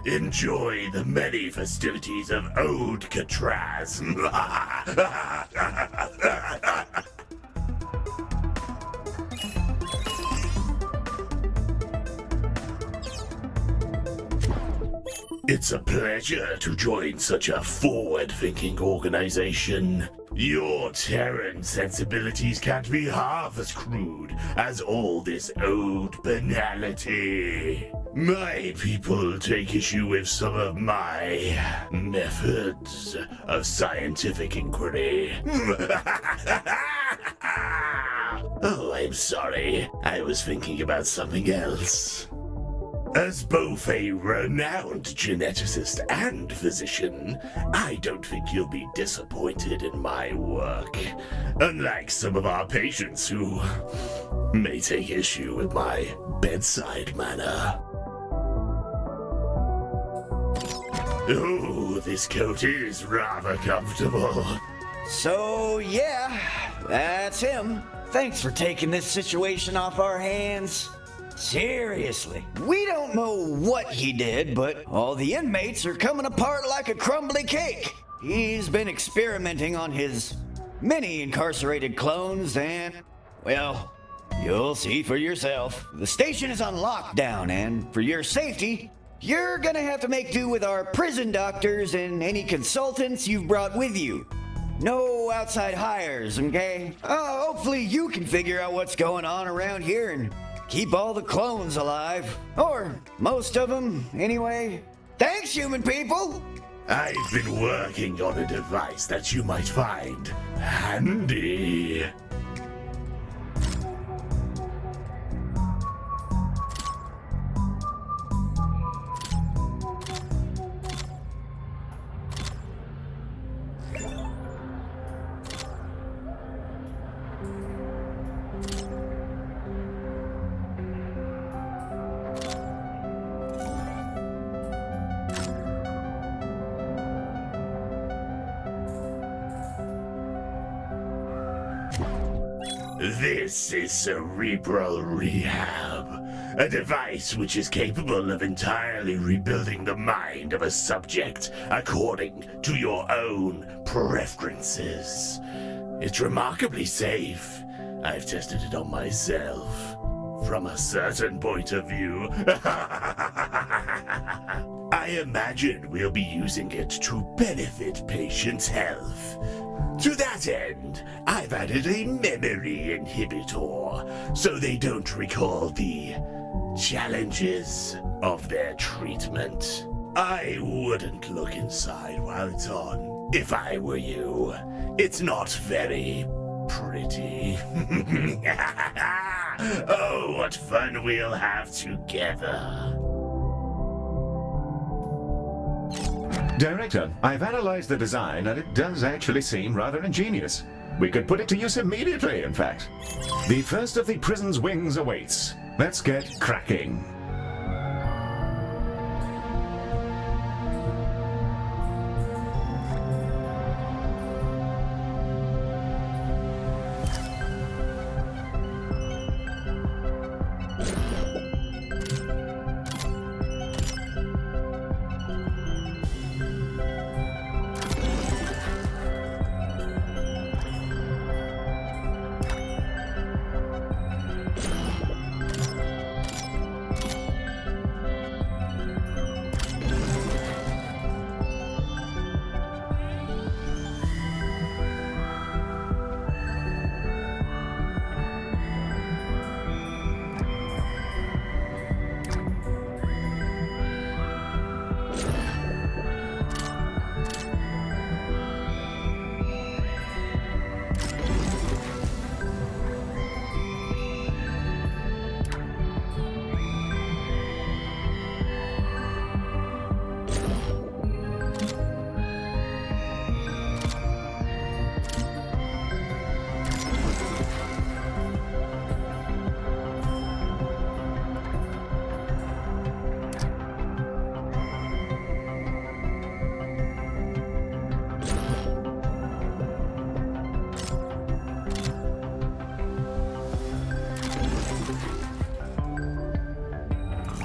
Enjoy the many festivities of Alcatraz. It's a pleasure to join such a forward-thinking organization. Your Terran sensibilities can't be half as crude as all this old banality. My people take issue with some of my methods of scientific inquiry. Oh, I'm sorry. I was thinking about something else. As both a renowned geneticist and physician, I don't think you'll be disappointed in my work. Unlike some of our patients who may take issue with my bedside manner. Oh, this coat is rather comfortable. So, yeah, that's him. Thanks for taking this situation off our hands. Seriously, we don't know what he did, but all the inmates are coming apart like a crumbly cake. He's been experimenting on his many incarcerated clones and, well, you'll see for yourself. The station is on lockdown, and for your safety, you're gonna have to make do with our prison doctors and any consultants you've brought with you. No outside hires, okay? Hopefully you can figure out what's going on around here and keep all the clones alive. Or most of them, anyway. Thanks, human people! I've been working on a device that you might find handy. This is Cerebral Rehab, a device which is capable of entirely rebuilding the mind of a subject according to your own preferences. It's remarkably safe. I've tested it on myself. From a certain point of view. I imagine we'll be using it to benefit patients' health. To that end, I've added a memory inhibitor, so they don't recall the challenges of their treatment. I wouldn't look inside while it's on, if I were you. It's not very pretty. Oh, what fun we'll have together. Director, I've analyzed the design and it does actually seem rather ingenious. We could put it to use immediately, in fact. The first of the prison's wings awaits. Let's get cracking.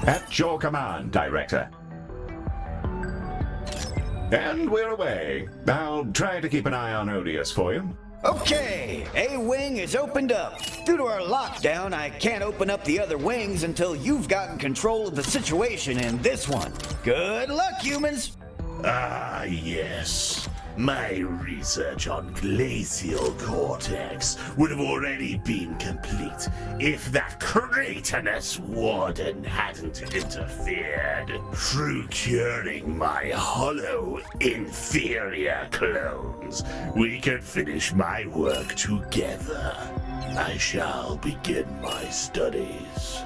At your command, Director. And we're away. I'll try to keep an eye on Odious for you. Okay, A wing is opened up. Due to our lockdown, I can't open up the other wings until you've gotten control of the situation in this one. Good luck, humans! Ah, yes. My research on glacial cortex would have already been complete if that cretinous warden hadn't interfered. Through curing my hollow, inferior clones, we can finish my work together. I shall begin my studies.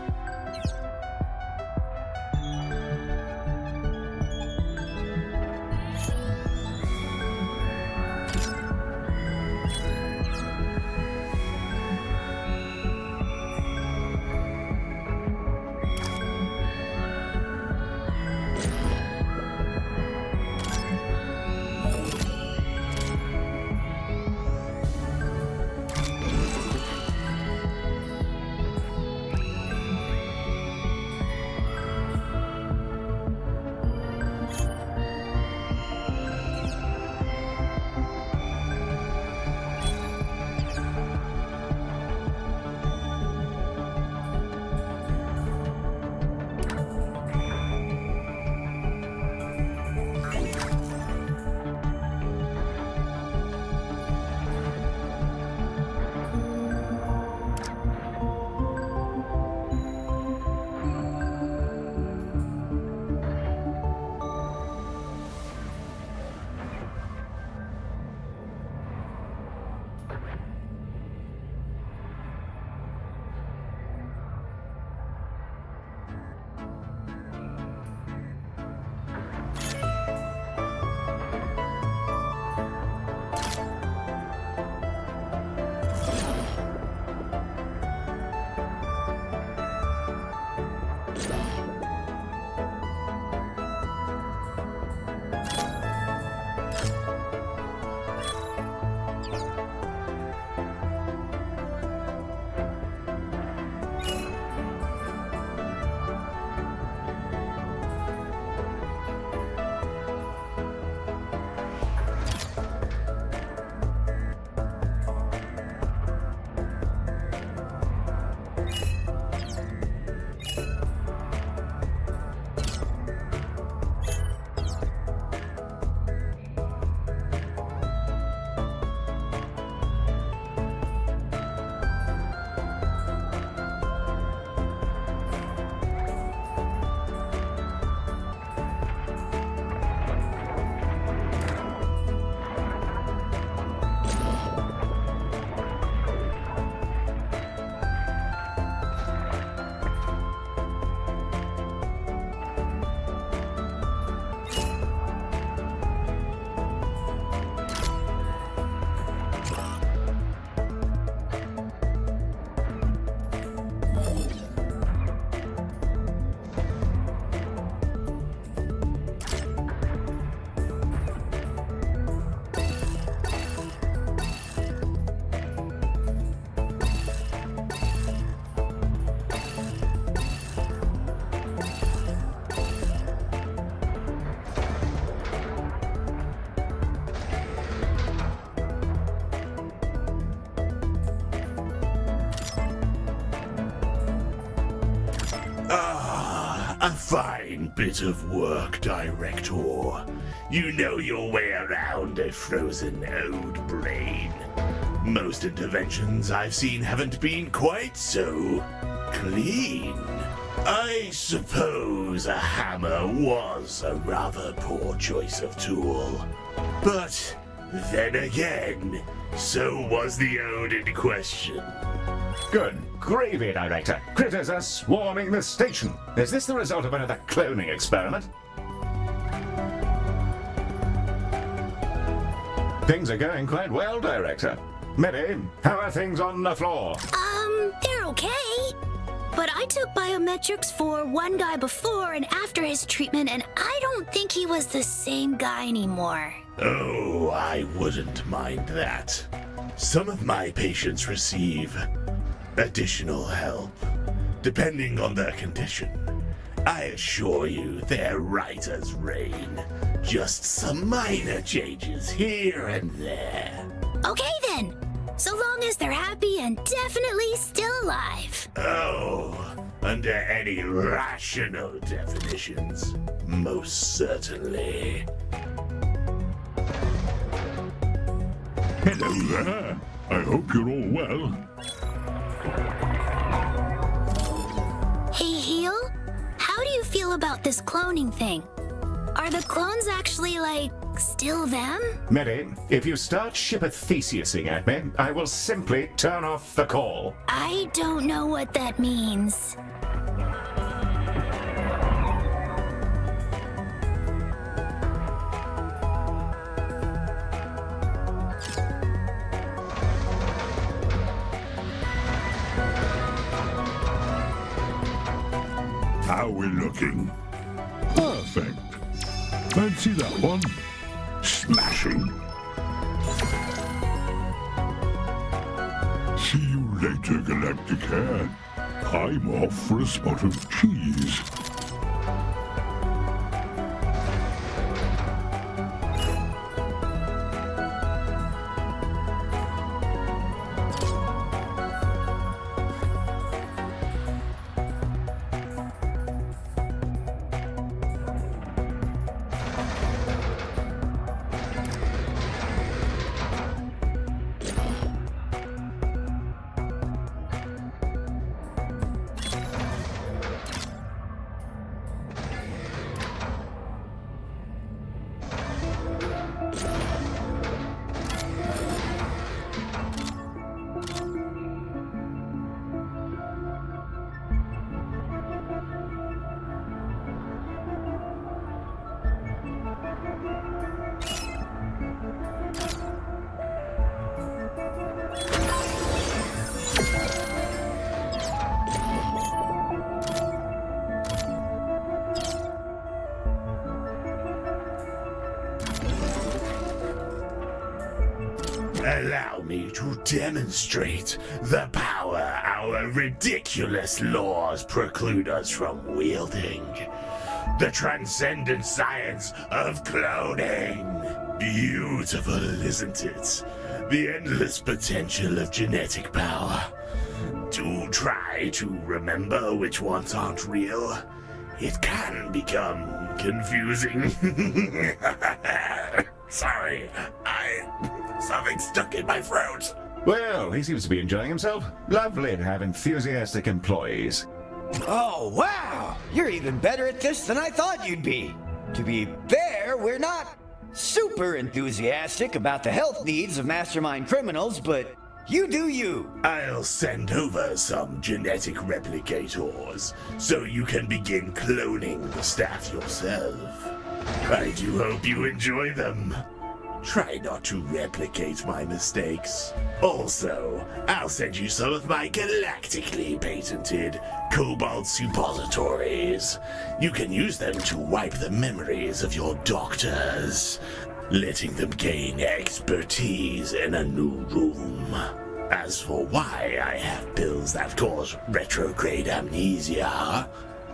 A fine bit of work, Director. You know your way around a frozen old brain. Most interventions I've seen haven't been quite so clean. I suppose a hammer was a rather poor choice of tool. But then again, so was the ode in question. Good gravy, Director. Critters are swarming the station. Is this the result of another cloning experiment? Things are going quite well, Director. Mitty, how are things on the floor? They're okay. But I took biometrics for one guy before and after his treatment, and I don't think he was the same guy anymore. Oh, I wouldn't mind that. Some of my patients receive additional help, depending on their condition. I assure you, they're right as rain. Just some minor changes here and there. Okay then. So long as they're happy and definitely still alive. Oh, under any rational definitions, most certainly. Hello there. I hope you're all well. Hey, Heel, how do you feel about this cloning thing? Are the clones actually, like, still them? Mitty, if you start shippathesiusing at me, I will simply turn off the call. I don't know what that means. How we're looking? Perfect. Fancy that one? Smashing. See you later, Galacticare. I'm off for a spot of cheese. Allow me to demonstrate the power our ridiculous laws preclude us from wielding. The transcendent science of cloning. Beautiful, isn't it? The endless potential of genetic power. Do try to remember which ones aren't real. It can become confusing. Sorry, something stuck in my throat. Well, he seems to be enjoying himself. Lovely to have enthusiastic employees. Oh, wow! You're even better at this than I thought you'd be. To be fair, we're not super enthusiastic about the health needs of mastermind criminals, but you do you. I'll send over some genetic replicators so you can begin cloning the staff yourself. I do hope you enjoy them. Try not to replicate my mistakes. Also, I'll send you some of my galactically patented cobalt suppositories. You can use them to wipe the memories of your doctors, letting them gain expertise in a new room. As for why I have pills that cause retrograde amnesia,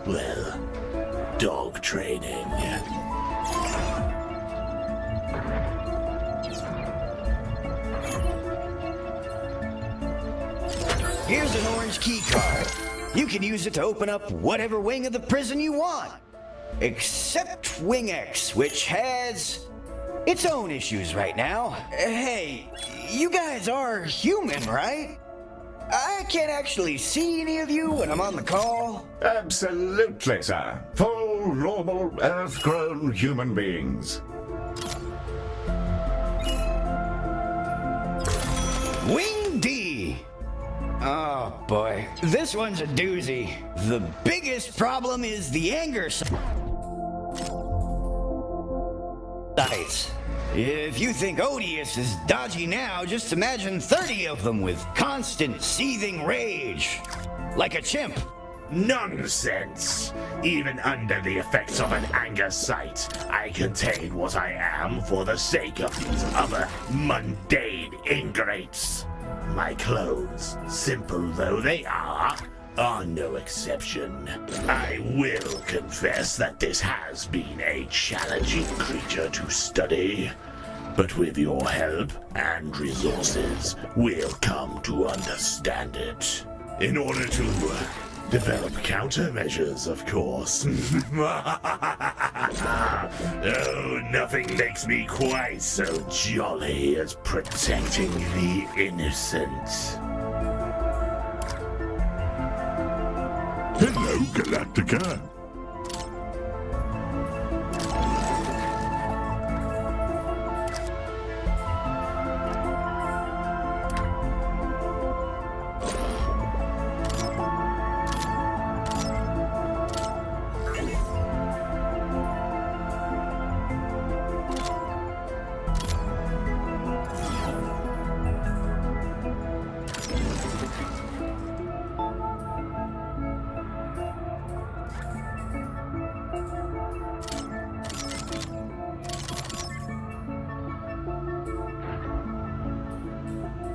well, dog training. Here's an orange key card. You can use it to open up whatever wing of the prison you want. Except Wing X, which has its own issues right now. Hey, you guys are human, right? I can't actually see any of you when I'm on the call. Absolutely, sir. Full, normal, Earth-grown human beings. Wing D. Oh boy, this one's a doozy. The biggest problem is the anger sites. If you think Odious is dodgy now, just imagine 30 of them with constant seething rage. Like a chimp. Nonsense! Even under the effects of an anger sight, I contain what I am for the sake of these other mundane ingrates. My clothes, simple though they are no exception. I will confess that this has been a challenging creature to study, but with your help and resources, we'll come to understand it. In order to develop countermeasures, of course. Oh, nothing makes me quite so jolly as protecting the innocent. Hello, Galacticare.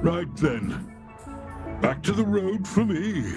Right then. Back to the road for me.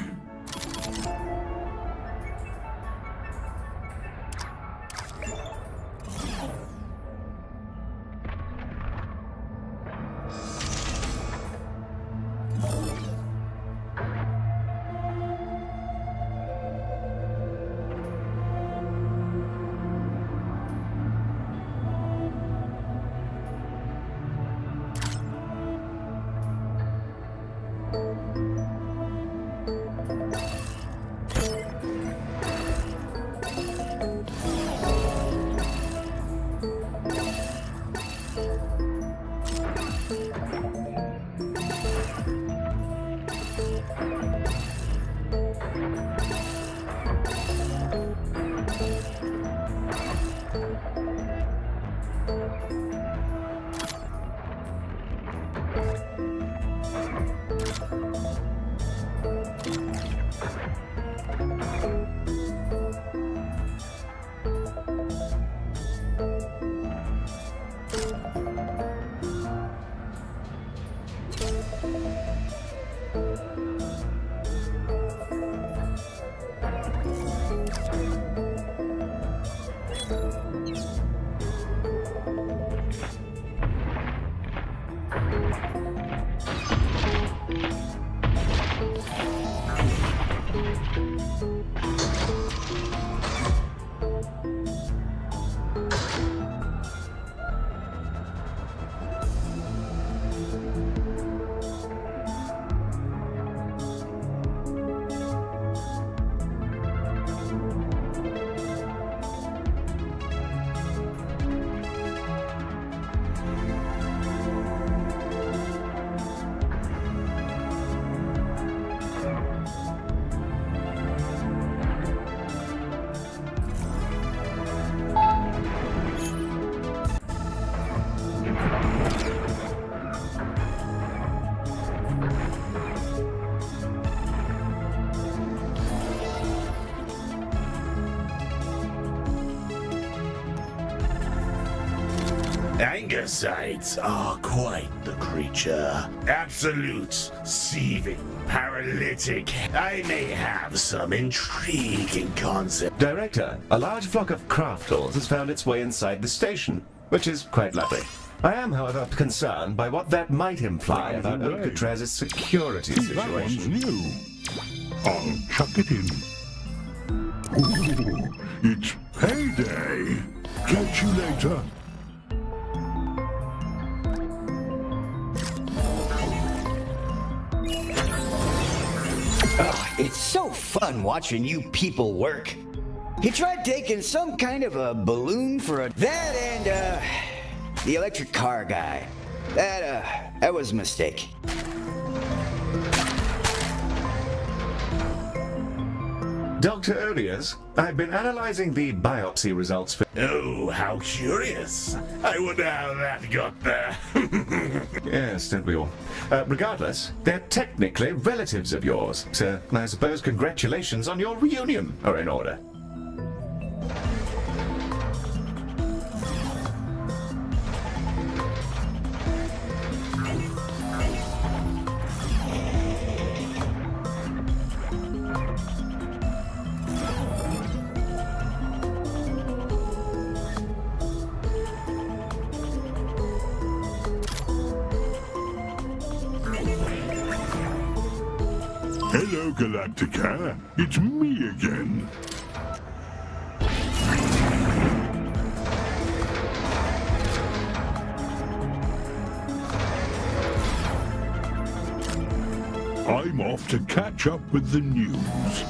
Anger sights are quite the creature. Absolute, seething, paralytic. I may have some intriguing concept. Director, a large flock of craft tools has found its way inside the station, which is quite lovely. I am, however, concerned by what that might imply about Alcatraz's security That one's situation. new. I'll chuck it in. Ooh, it's payday. Catch you later. It's so fun watching you people work. He tried taking some kind of a balloon for a... That and, the electric car guy. That was a mistake. Dr. Odious, I've been analyzing the biopsy results for... Oh, how curious. I wonder how that got there. Yes, don't we all? Regardless, they're technically relatives of yours, so I suppose congratulations on your reunion are in order. Hello, Galacticare. It's me again. I'm off to catch up with the news.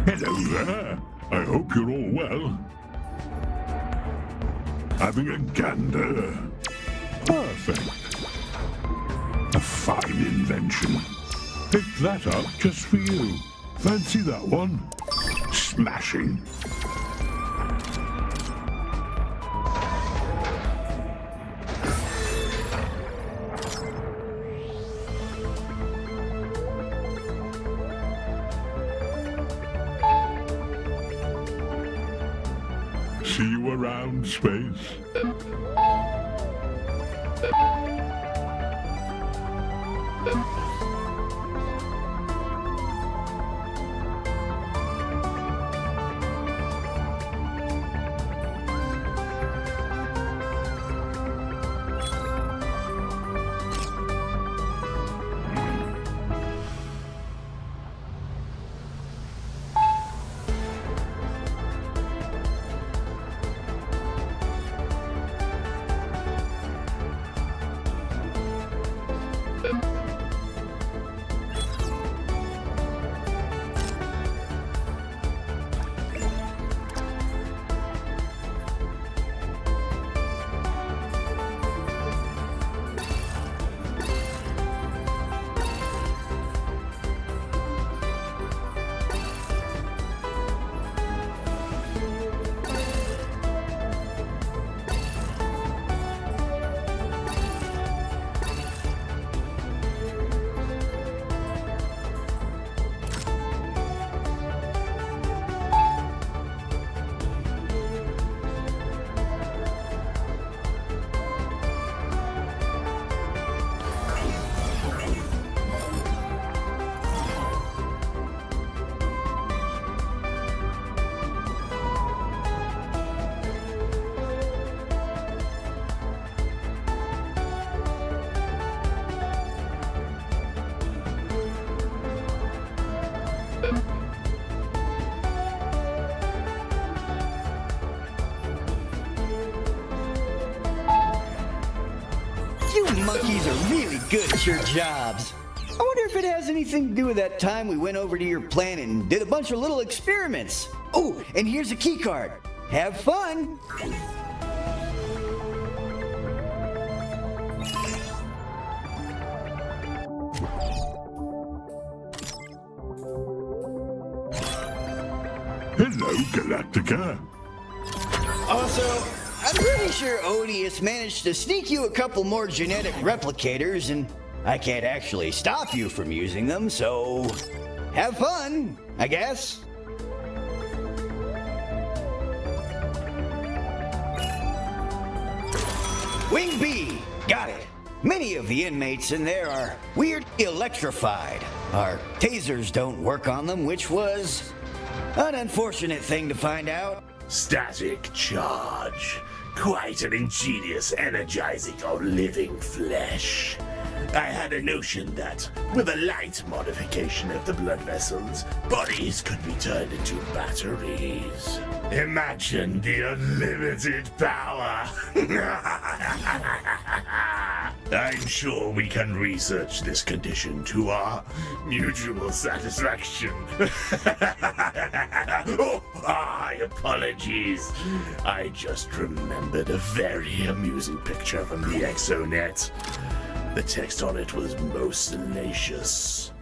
Hello there. I hope you're all well. Having a gander. Perfect. A fine invention. Picked that up just for you. Fancy that one? Smashing. See you around, Space. You monkeys are really good at your jobs. I wonder if it has anything to do with that time we went over to your plant and did a bunch of little experiments. Oh, and here's a key card. Have fun. Hello, Galactica. Also, I'm pretty sure Odious managed to sneak you a couple more genetic replicators, and I can't actually stop you from using them, so have fun, I guess. Wing B, got it. Many of the inmates in there are weird electrified. Our tasers don't work on them, which was an unfortunate thing to find out. Static charge. Quite an ingenious energizing on living flesh. I had a notion that, with a light modification of the blood vessels, bodies could be turned into batteries. Imagine the unlimited power! I'm sure we can research this condition to our mutual satisfaction. Apologies. I just remembered a very amusing picture from the Exonet. The text on it was most salacious.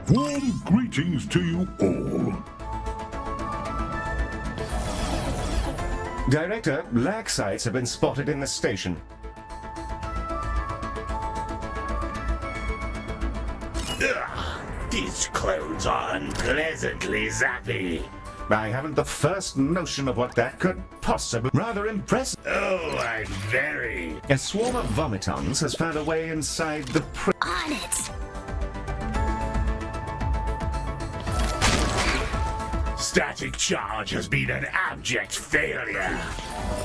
Warm greetings to you all. Director, lag sites have been spotted in the station. Ugh, these clones are unpleasantly zappy. I haven't the first notion of what that could possibly... Rather impressive. Oh, I'm very... A swarm of vomitons has found a way inside the On it! Static charge has been an abject failure.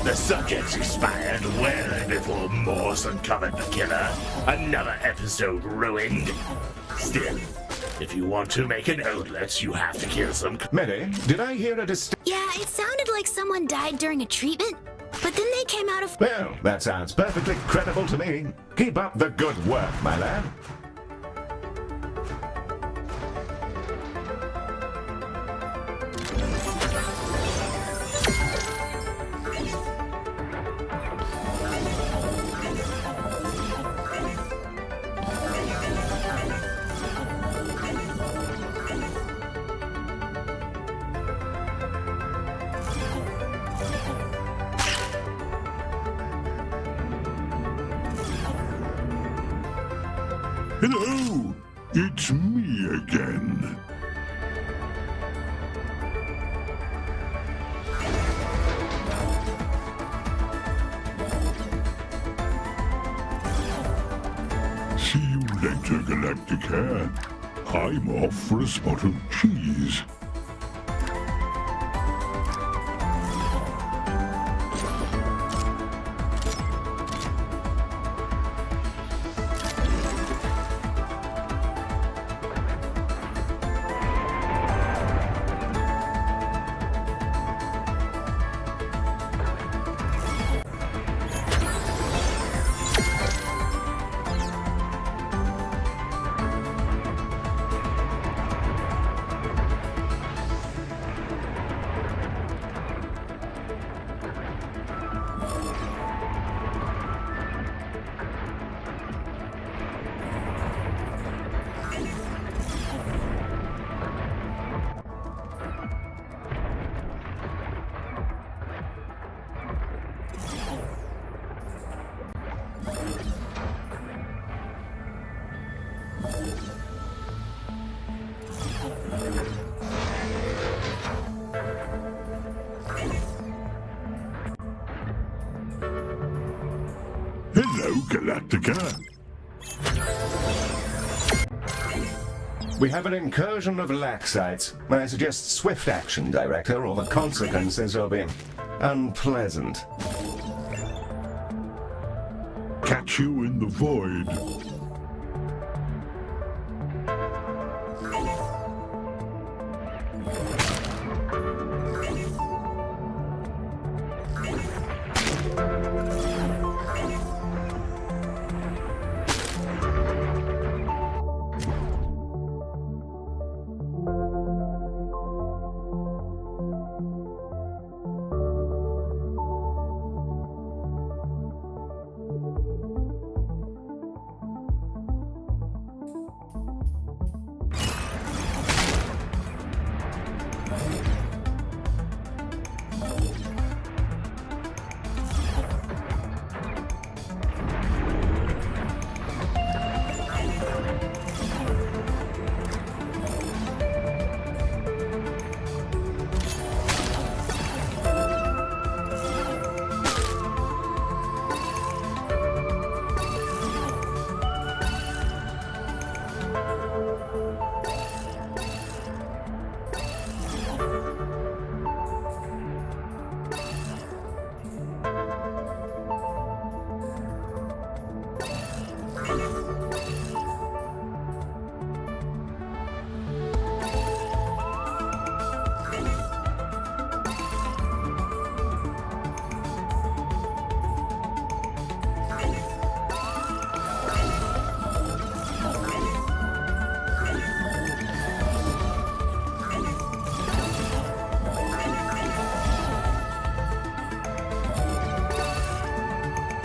The subjects expired well before Morse uncovered the killer. Another episode ruined. Still, if you want to make an outlet, you have to kill some... Mary, did I hear a distinct... Yeah, it sounded like someone died during a treatment, but then they came out of... Well, that sounds perfectly credible to me. Keep up the good work, my lad. Hello! It's me again. See you later, Galacticare. I'm off for a spot of cheese. Hello, Galactica. We have an incursion of Laxites. I suggest swift action, Director, or the consequences will be unpleasant. Catch you in the void.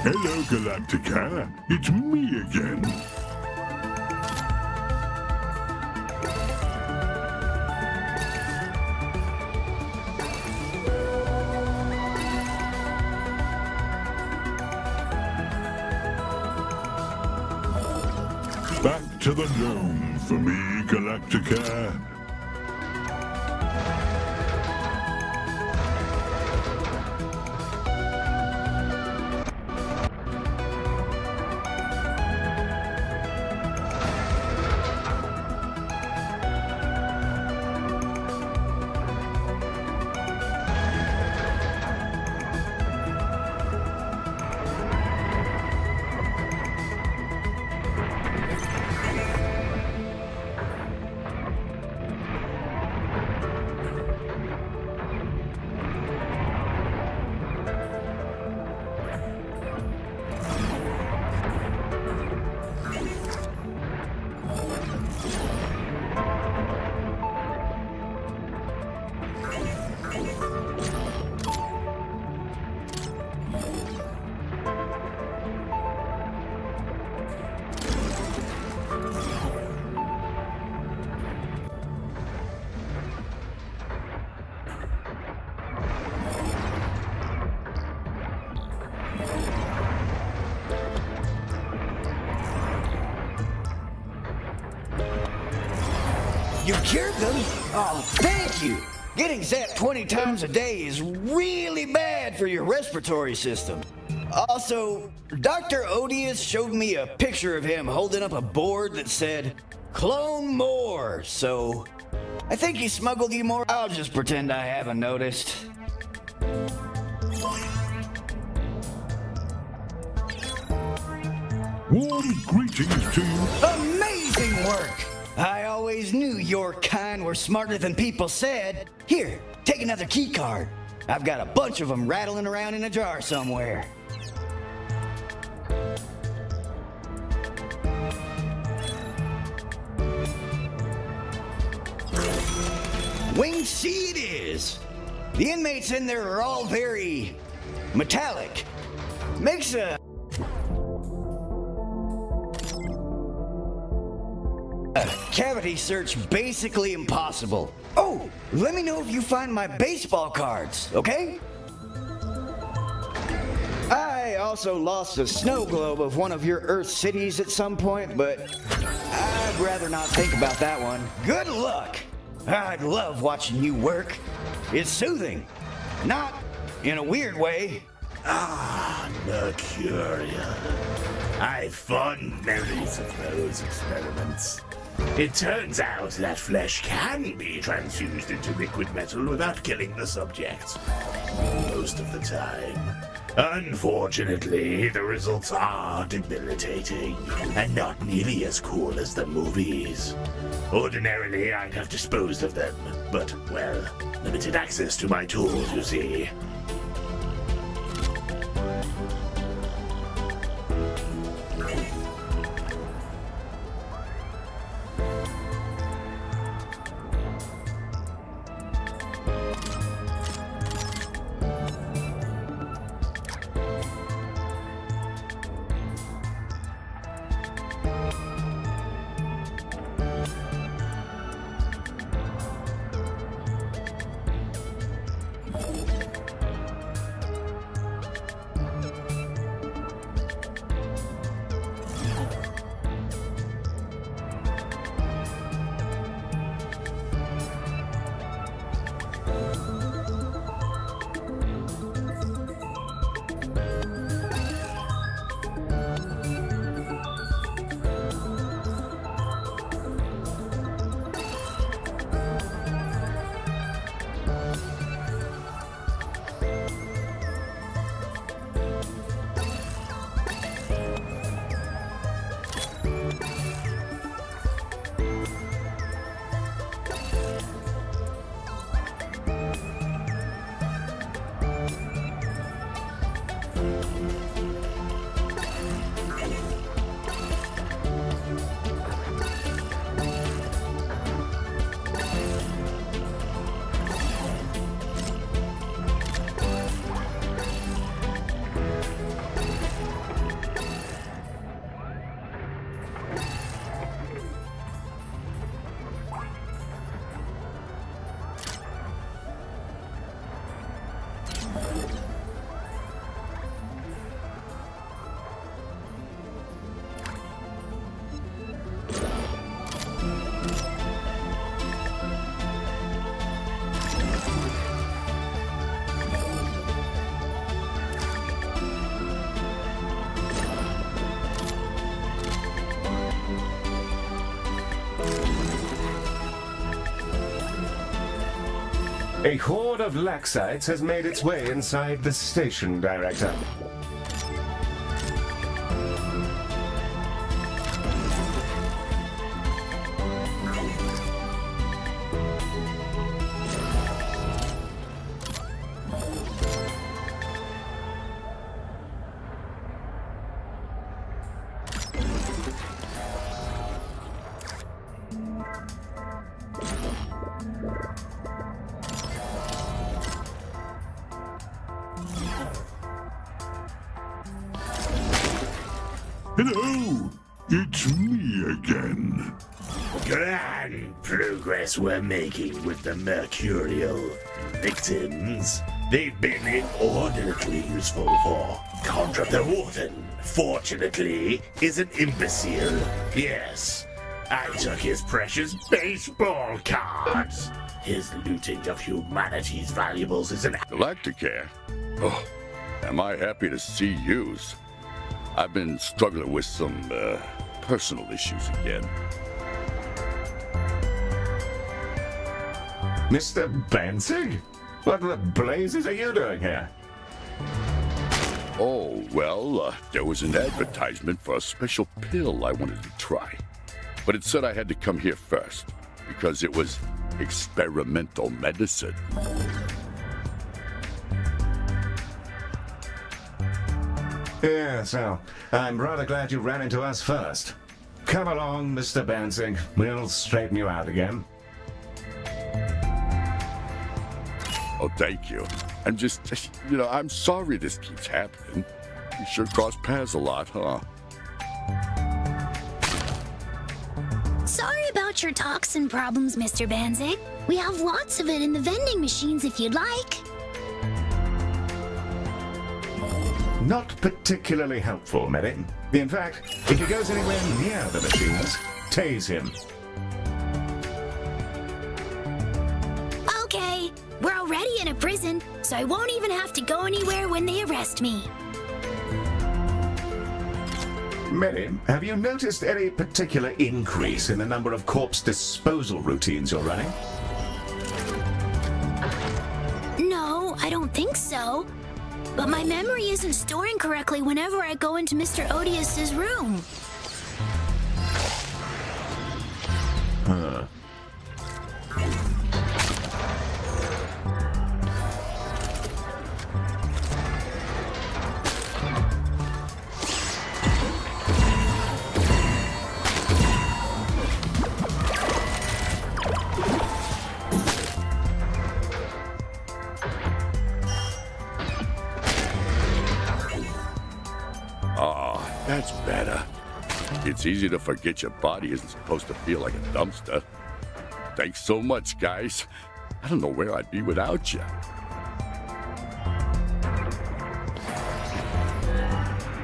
Hello, Galactica. It's me again. Back to the gnome for me, Galactica. You cured them? Oh, thank you. Getting zapped 20 times a day is really bad for your respiratory system. Also, Dr. Odious showed me a picture of him holding up a board that said, "Clone more," so I think he smuggled you more. I'll just pretend I haven't noticed. Warm greetings to you. Amazing work! I always knew your kind were smarter than people said. Here, take another key card. I've got a bunch of them rattling around in a jar somewhere. Wing C it is. The inmates in there are all very metallic. Makes a cavity search basically impossible. Oh, let me know if you find my baseball cards, okay? I also lost a snow globe of one of your Earth cities at some point, but I'd rather not think about that one. Good luck! I'd love watching you work. It's soothing. Not in a weird way. Ah, Mercuria. I've fond memories of those experiments. It turns out that flesh can be transfused into liquid metal without killing the subject. Most of the time. Unfortunately, the results are debilitating and not nearly as cool as the movies. Ordinarily, I'd have disposed of them, but, well, limited access to my tools, you see. A horde of Laxites has made its way inside the station, Director. Hello! It's me again. Grand progress we're making with the mercurial victims. They've been inordinately useful for Contra the Warden. Fortunately, is an imbecile. Yes, I took his precious baseball cards. His looting of humanity's valuables is an Galacticare? Oh, am I happy to see you. I've been struggling with some, personal issues again. Mr. Benzig? What the blazes are you doing here? Oh, well, there was an advertisement for a special pill I wanted to try. But it said I had to come here first, because it was experimental medicine. Yes, well, I'm rather glad you ran into us first. Come along, Mr. Benzig. We'll straighten you out again. Oh, thank you. I'm just, I'm sorry this keeps happening. We sure cross paths a lot, huh? Sorry about your toxin problems, Mr. Banzig. We have lots of it in the vending machines if you'd like. Not particularly helpful, Mary. In fact, if he goes anywhere near the machines, tase him. Okay, we're already in a prison, so I won't even have to go anywhere when they arrest me. Mary, have you noticed any particular increase in the number of corpse disposal routines you're running? No, I don't think so. But my memory isn't storing correctly whenever I go into Mr. Odious's room. Huh. That's better. It's easy to forget your body isn't supposed to feel like a dumpster. Thanks so much, guys. I don't know where I'd be without you.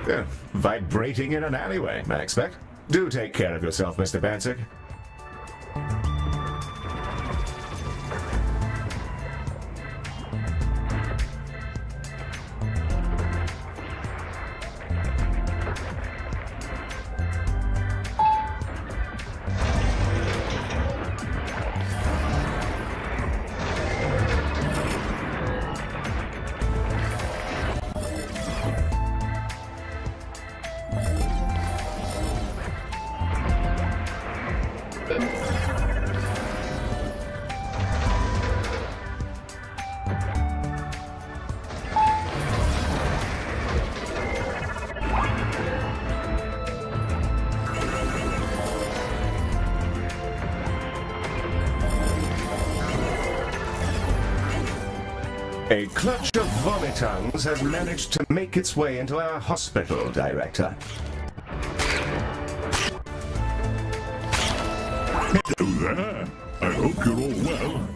Yeah, vibrating in an alleyway, I expect. Do take care of yourself, Mr. Banzig. A clutch of vomitons has managed to make its way into our hospital, Director. Hello there. I hope you're all well.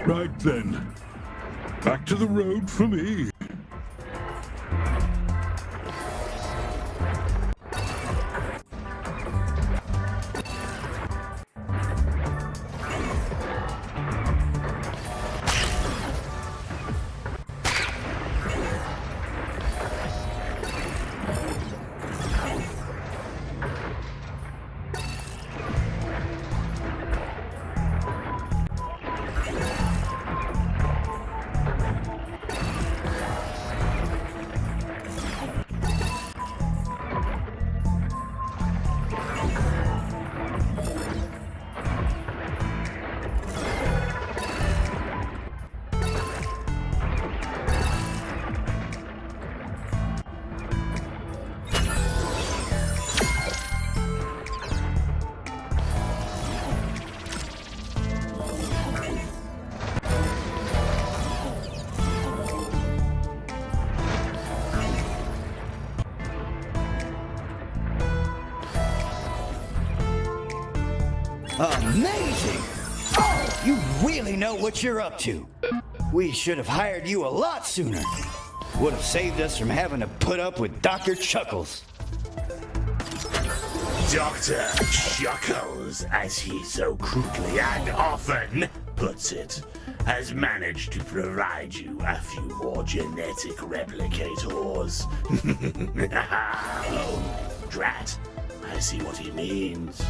Right then. Back to the road for me. Amazing! Oh, you really know what you're up to. We should have hired you a lot sooner. Would have saved us from having to put up with Dr. Chuckles. Dr. Chuckles, as he so crudely and often puts it, has managed to provide you a few more genetic replicators. Oh, drat. I see what he means.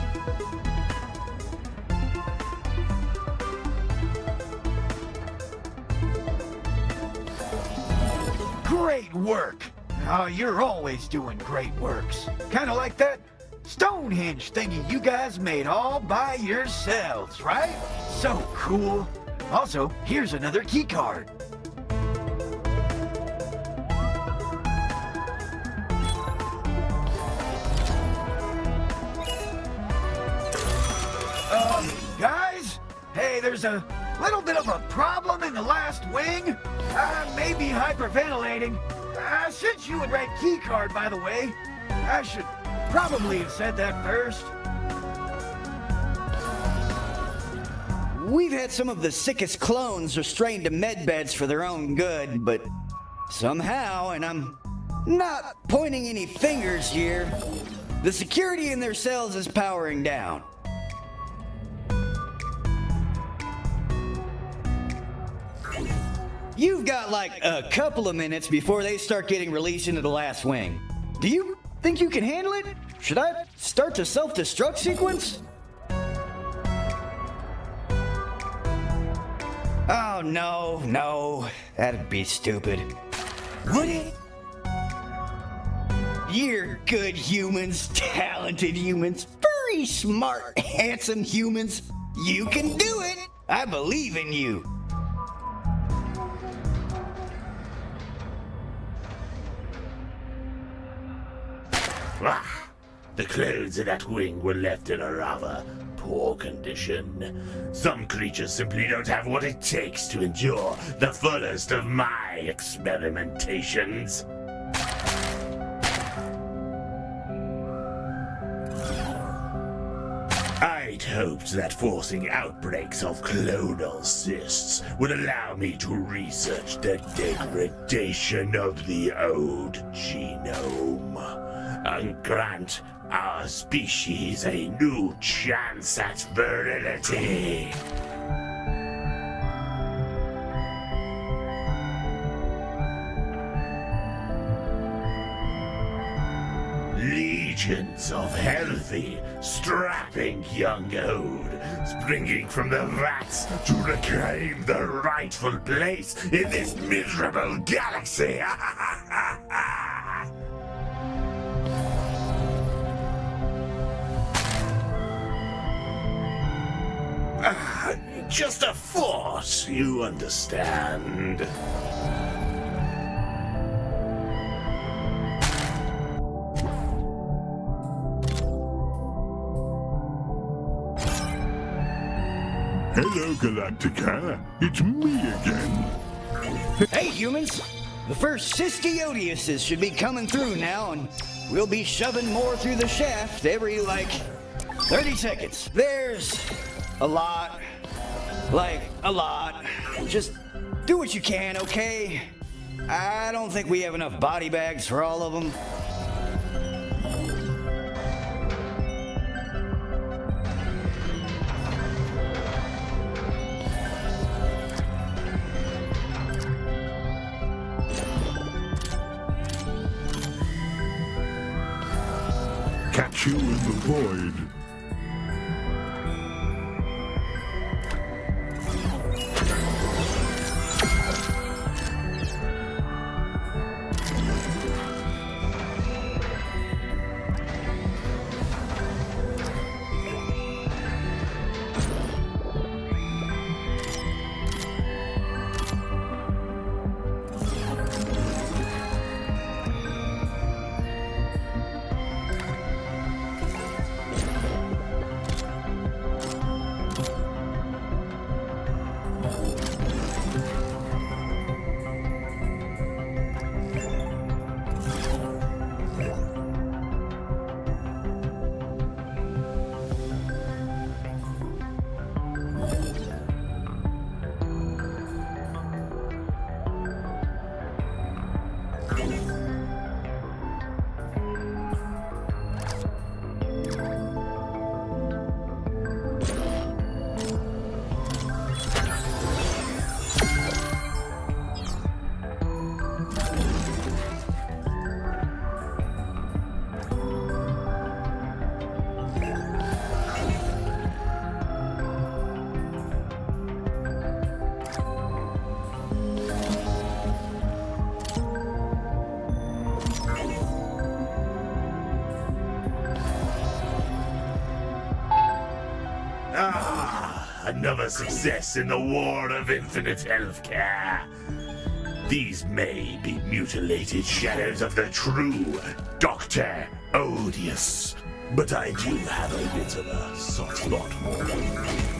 Great work! Oh, you're always doing great works. Kinda like that Stonehenge thingy you guys made all by yourselves, right? So cool. Also, here's another key card. Guys? Hey, there's a little bit of a problem in the last wing. Maybe hyperventilating. Since you would write key card, by the way, I should probably have said that first. We've had some of the sickest clones restrained to med beds for their own good, but somehow, and I'm not pointing any fingers here, the security in their cells is powering down. You've got like a couple of minutes before they start getting released into the last wing. Do you think you can handle it? Should I start the self-destruct sequence? Oh, no. That'd be stupid. Would it? You're good humans, talented humans, very smart, handsome humans. You can do it. I believe in you. Ah, the clothes in that wing were left in a rather poor condition. Some creatures simply don't have what it takes to endure the fullest of my experimentations. I'd hoped that forcing outbreaks of clonal cysts would allow me to research the degradation of the old genome and grant our species a new chance at virility. Legions of healthy, strapping young ode, springing from the vats to reclaim the rightful place in this miserable galaxy. Just a force, you understand. Hello, Galacticare. It's me again. Hey, humans! The first Cystiodiuses should be coming through now, and we'll be shoving more through the shaft every, 30 seconds. There's a lot. Just do what you can, okay? I don't think we have enough body bags for all of them. Catch you in the void. Another success in the war of infinite healthcare. These may be mutilated shadows of the true Dr. Odious, but I do have a bit of a soft spot for them.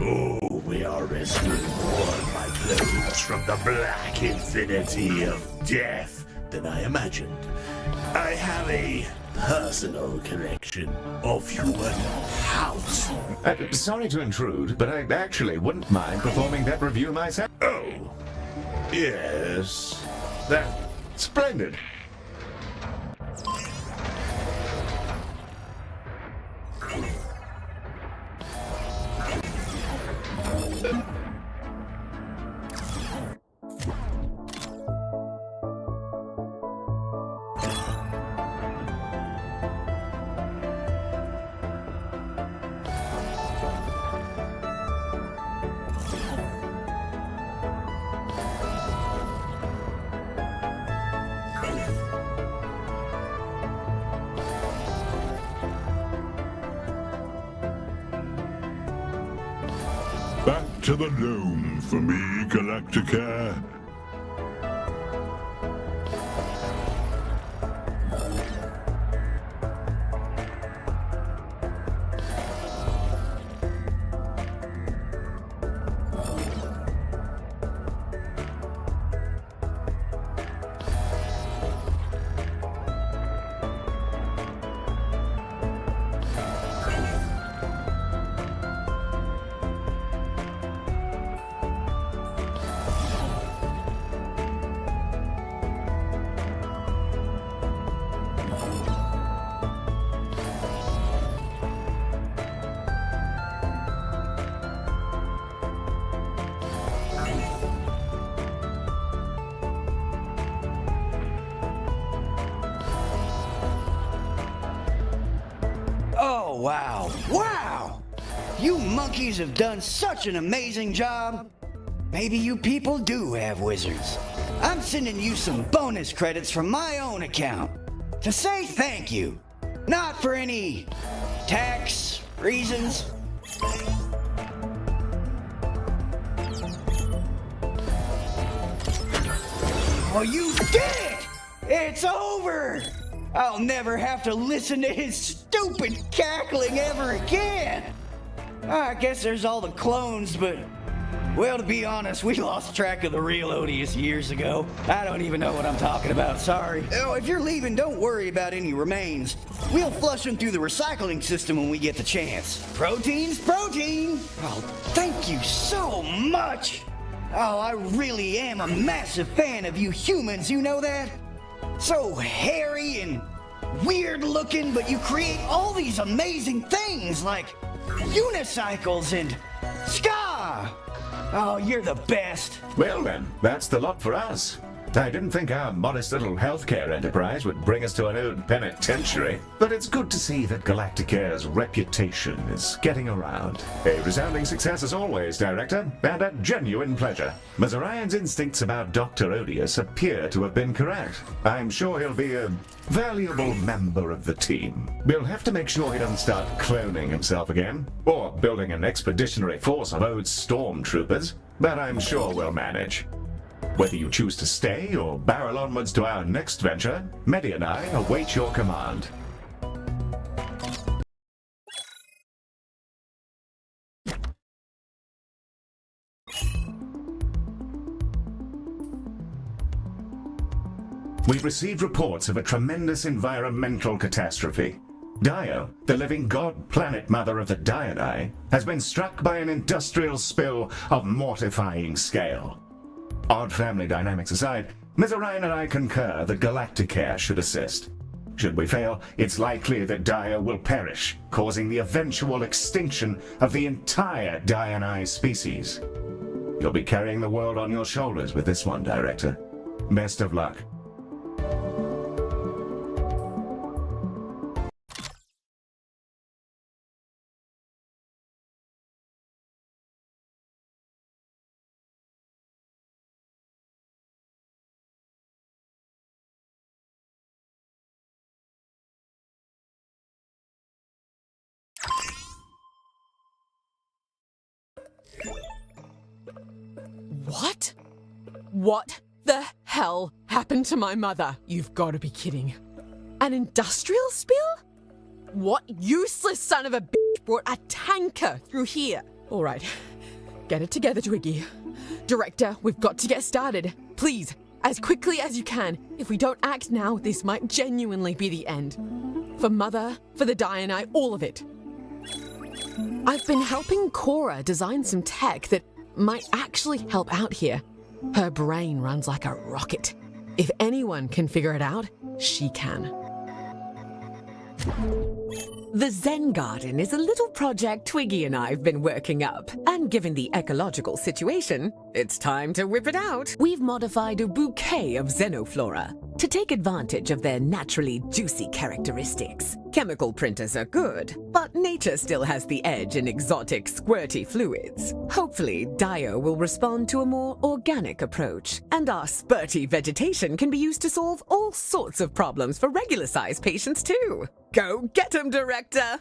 Oh, we are rescuing more of my clothes from the black infinity of death than I imagined. I have a personal collection of human house. Sorry to intrude, but I actually wouldn't mind performing that review myself. Oh, yes. That's splendid. Back to the loom for me, Galacticare. Oh, wow. Wow! You monkeys have done such an amazing job. Maybe you people do have wizards. I'm sending you some bonus credits from my own account to say thank you. Not for any tax reasons. Oh, you did it! It's over! I'll never have to listen to his stupid cackling ever again! I guess there's all the clones, but... well, to be honest, we lost track of the real Odious years ago. I don't even know what I'm talking about, sorry. Oh, if you're leaving, don't worry about any remains. We'll flush them through the recycling system when we get the chance. Protein's protein! Oh, thank you so much! Oh, I really am a massive fan of you humans, you know that? So hairy and weird looking, but you create all these amazing things like unicycles and ska! Oh, you're the best. Well then, that's the lot for us. I didn't think our modest little healthcare enterprise would bring us to an old penitentiary, but it's good to see that Galacticare's reputation is getting around. A resounding success as always, Director, and a genuine pleasure. Mazarian's instincts about Dr. Odious appear to have been correct. I'm sure he'll be a valuable member of the team. We'll have to make sure he doesn't start cloning himself again, or building an expeditionary force of Ode's stormtroopers, but I'm sure we'll manage. Whether you choose to stay or barrel onwards to our next venture, Medi and I await your command. We've received reports of a tremendous environmental catastrophe. Dio, the living god planet mother of the Diani, has been struck by an industrial spill of mortifying scale. Odd family dynamics aside, Ms. Orion and I concur that Galacticare should assist. Should we fail, it's likely that Dio will perish, causing the eventual extinction of the entire Dianized species. You'll be carrying the world on your shoulders with this one, Director. Best of luck. What? What the hell happened to my mother? You've got to be kidding. An industrial spill? What useless son of a bitch brought a tanker through here? All right, get it together, Twiggy. Director, we've got to get started. Please, as quickly as you can. If we don't act now, this might genuinely be the end. For Mother, for the Dianite, all of it. I've been helping Cora design some tech that might actually help out here. Her brain runs like a rocket. If anyone can figure it out, she can. The Zen Garden is a little project Twiggy and I have been working up, and given the ecological situation, it's time to whip it out. We've modified a bouquet of xenoflora to take advantage of their naturally juicy characteristics. Chemical printers are good, but nature still has the edge in exotic squirty fluids. Hopefully, Dio will respond to a more organic approach, and our spurty vegetation can be used to solve all sorts of problems for regular-sized patients too. Go get 'em, Director!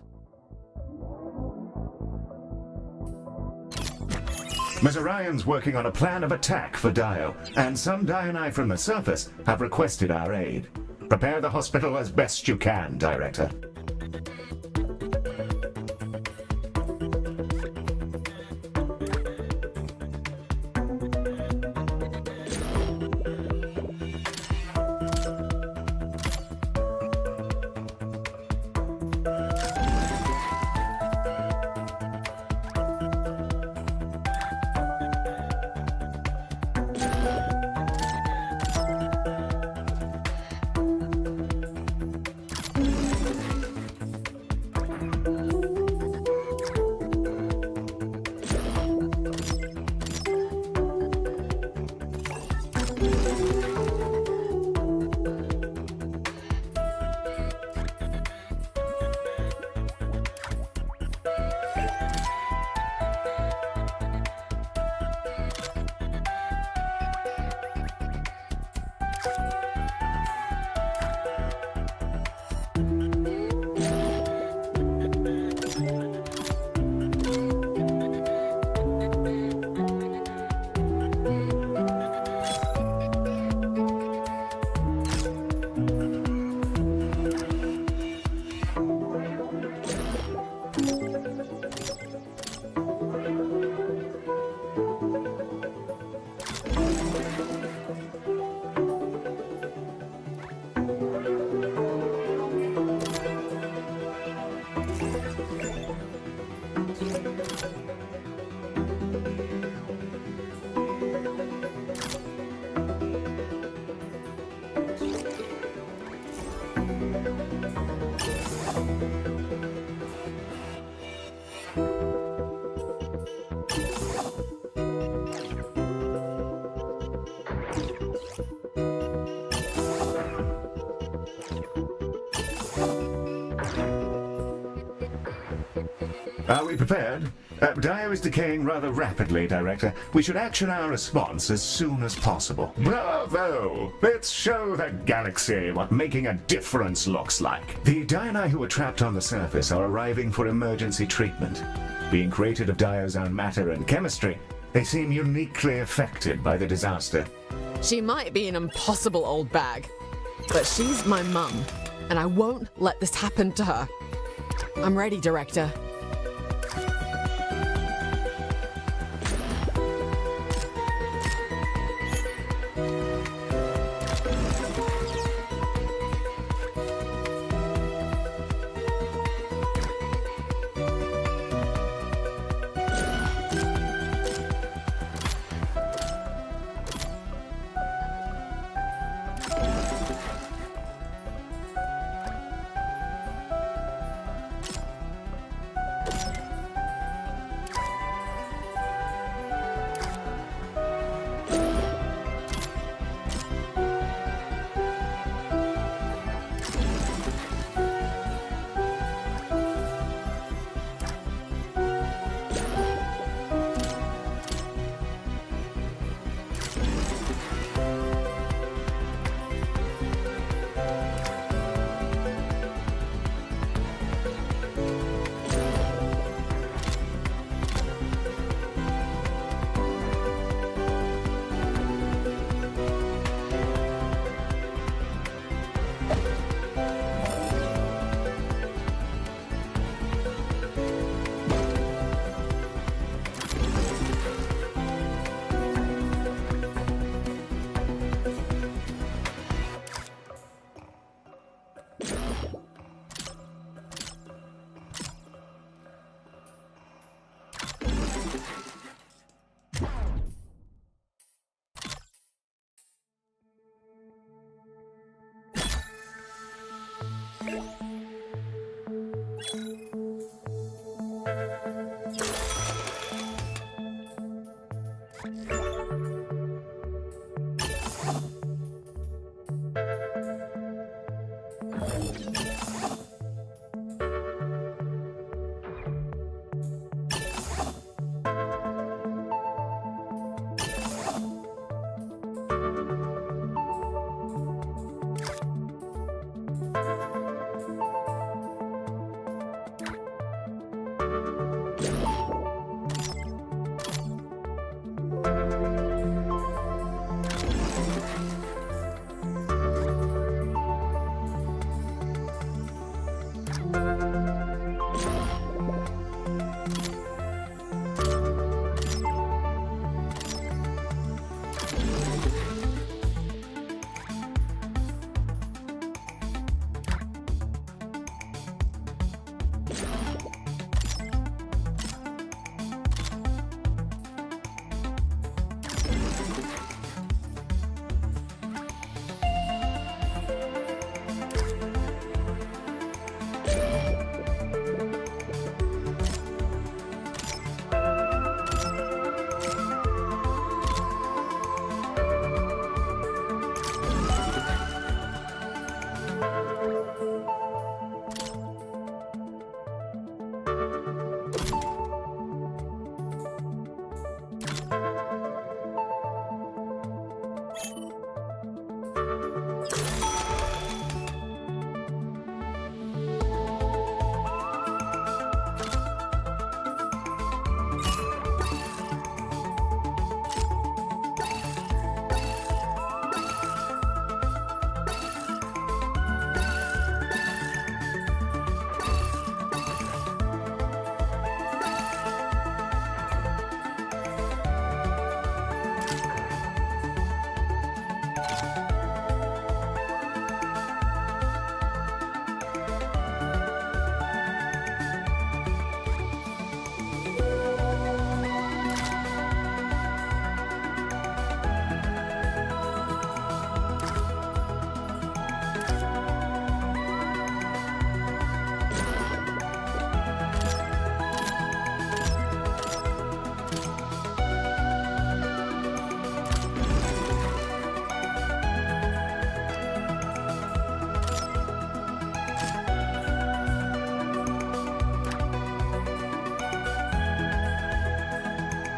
Ms. Orion's working on a plan of attack for Dio, and some Diani from the surface have requested our aid. Prepare the hospital as best you can, Director. Are we prepared? Dio is decaying rather rapidly, Director. We should action our response as soon as possible. Bravo! Let's show the galaxy what making a difference looks like. The Diani who were trapped on the surface are arriving for emergency treatment. Being created of Dio's own matter and chemistry, they seem uniquely affected by the disaster. She might be an impossible old bag, but she's my mum, and I won't let this happen to her. I'm ready, Director.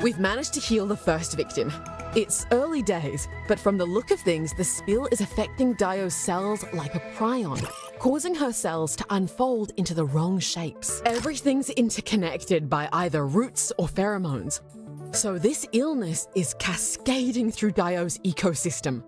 We've managed to heal the first victim. It's early days, but from the look of things, the spill is affecting Dio's cells like a prion, causing her cells to unfold into the wrong shapes. Everything's interconnected by either roots or pheromones. So this illness is cascading through Dio's ecosystem.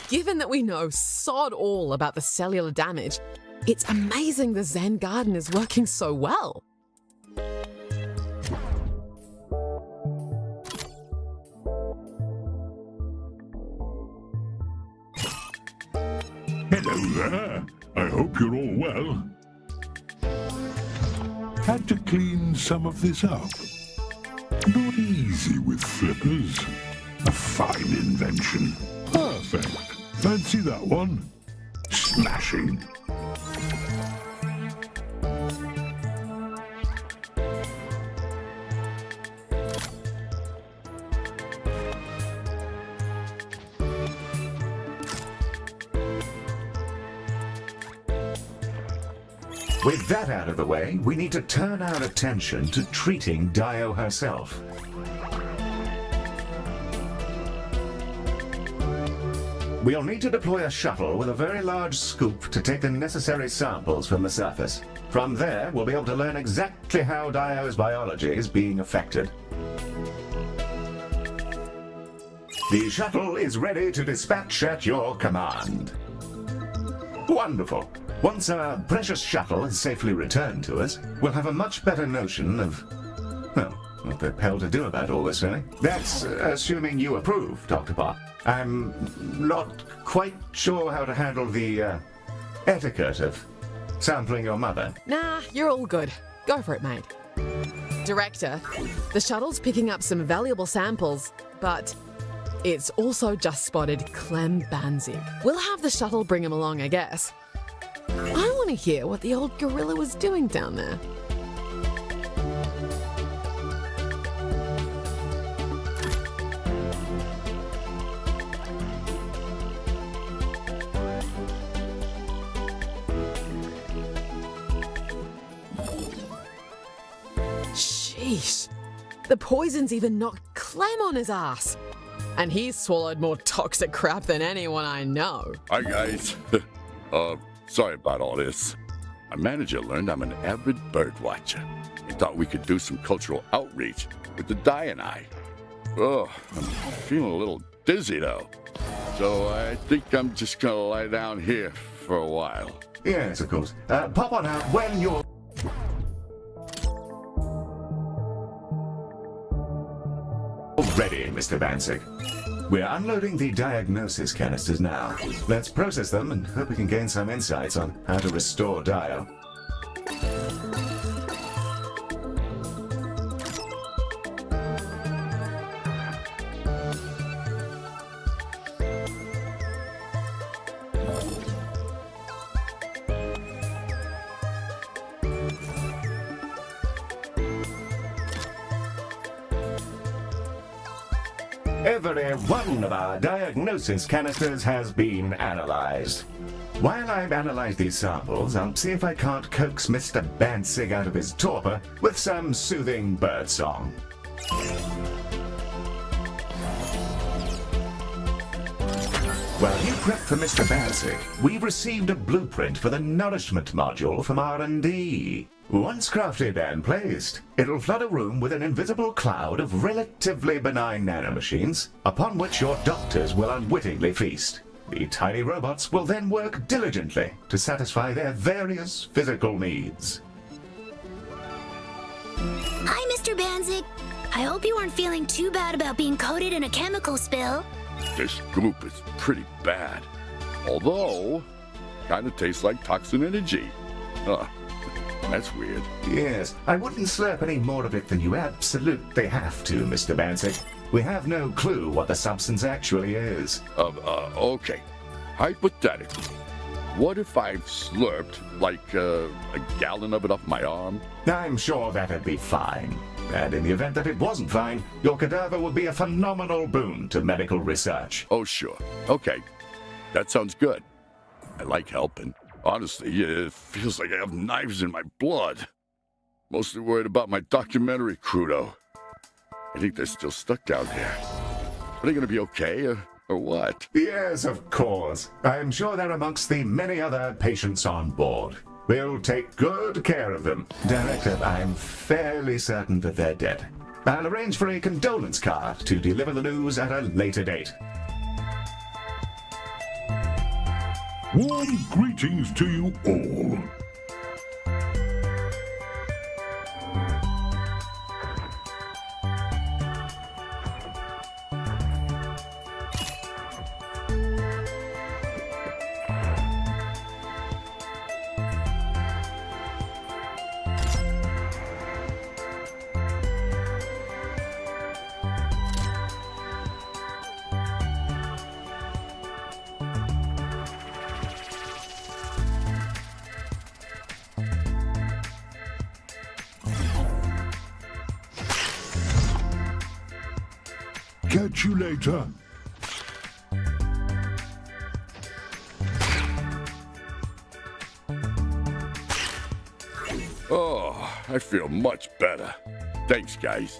Given that we know sod all about the cellular damage, it's amazing the Zen garden is working so well. Hello there. I hope you're all well. Had to clean some of this up. Not easy with flippers. A fine invention. Perfect. Fancy that one? Smashing. With that out of the way, we need to turn our attention to treating Dio herself. We'll need to deploy a shuttle with a very large scoop to take the necessary samples from the surface. From there, we'll be able to learn exactly how Dio's biology is being affected. The shuttle is ready to dispatch at your command. Wonderful. Once our precious shuttle is safely returned to us, we'll have a much better notion of, well, what the hell to do about all this, really. That's assuming you approve, Dr. Park. I'm not quite sure how to handle the etiquette of sampling your mother. Nah, you're all good. Go for it, mate. Director, the shuttle's picking up some valuable samples, but it's also just spotted Clem Banzig. We'll have the shuttle bring him along, I guess. I want to hear what the old gorilla was doing down there. Sheesh. The poison's even knocked Clem on his ass. And he's swallowed more toxic crap than anyone I know. Hi, guys. Sorry about all this. Our manager learned I'm an avid bird watcher. He thought we could do some cultural outreach with the Di and I. Oh, I'm feeling a little dizzy, though. So I think I'm just gonna lie down here for a while. Yes, of course. Pop on out when you're ready, Mr. Banzig. We're unloading the diagnosis canisters now. Let's process them and hope we can gain some insights on how to restore Dio. Every one of our diagnosis canisters has been analyzed. While I analyze these samples, I'll see if I can't coax Mr. Banzig out of his torpor with some soothing birdsong. While you prep for Mr. Banzig, we've received a blueprint for the nourishment module from R&D. Once crafted and placed, it'll flood a room with an invisible cloud of relatively benign nanomachines, upon which your doctors will unwittingly feast. The tiny robots will then work diligently to satisfy their various physical needs. Hi, Mr. Banzig. I hope you aren't feeling too bad about being coated in a chemical spill. This goop is pretty bad. Although, kinda tastes like toxin energy. That's weird. Yes, I wouldn't slurp any more of it than you absolutely have to, Mr. Banzig. We have no clue what the substance actually is. Okay. Hypothetically, what if I've slurped like a gallon of it off my arm? I'm sure that'd be fine. And in the event that it wasn't fine, your cadaver would be a phenomenal boon to medical research. Oh, sure. Okay. That sounds good. I like helping. Honestly, it feels like I have knives in my blood. Mostly worried about my documentary crew, though. I think they're still stuck down here. Are they going to be okay, or what? Yes, of course. I'm sure they're amongst the many other patients on board. We'll take good care of them. Director, I'm fairly certain that they're dead. I'll arrange for a condolence card to deliver the news at a later date. Warm greetings to you all. Catch you later. Oh, I feel much better. Thanks, guys.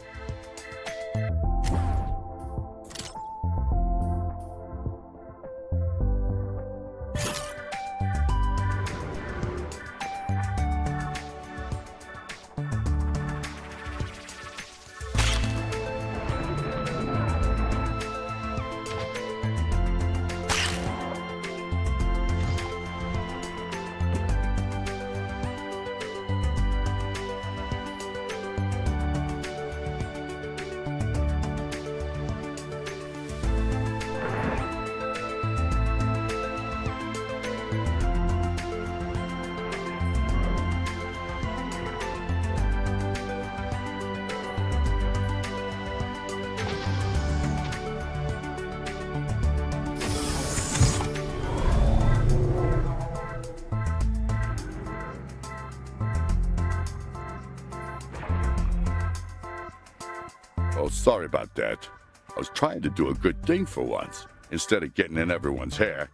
Oh, sorry about that. I was trying to do a good thing for once, instead of getting in everyone's hair,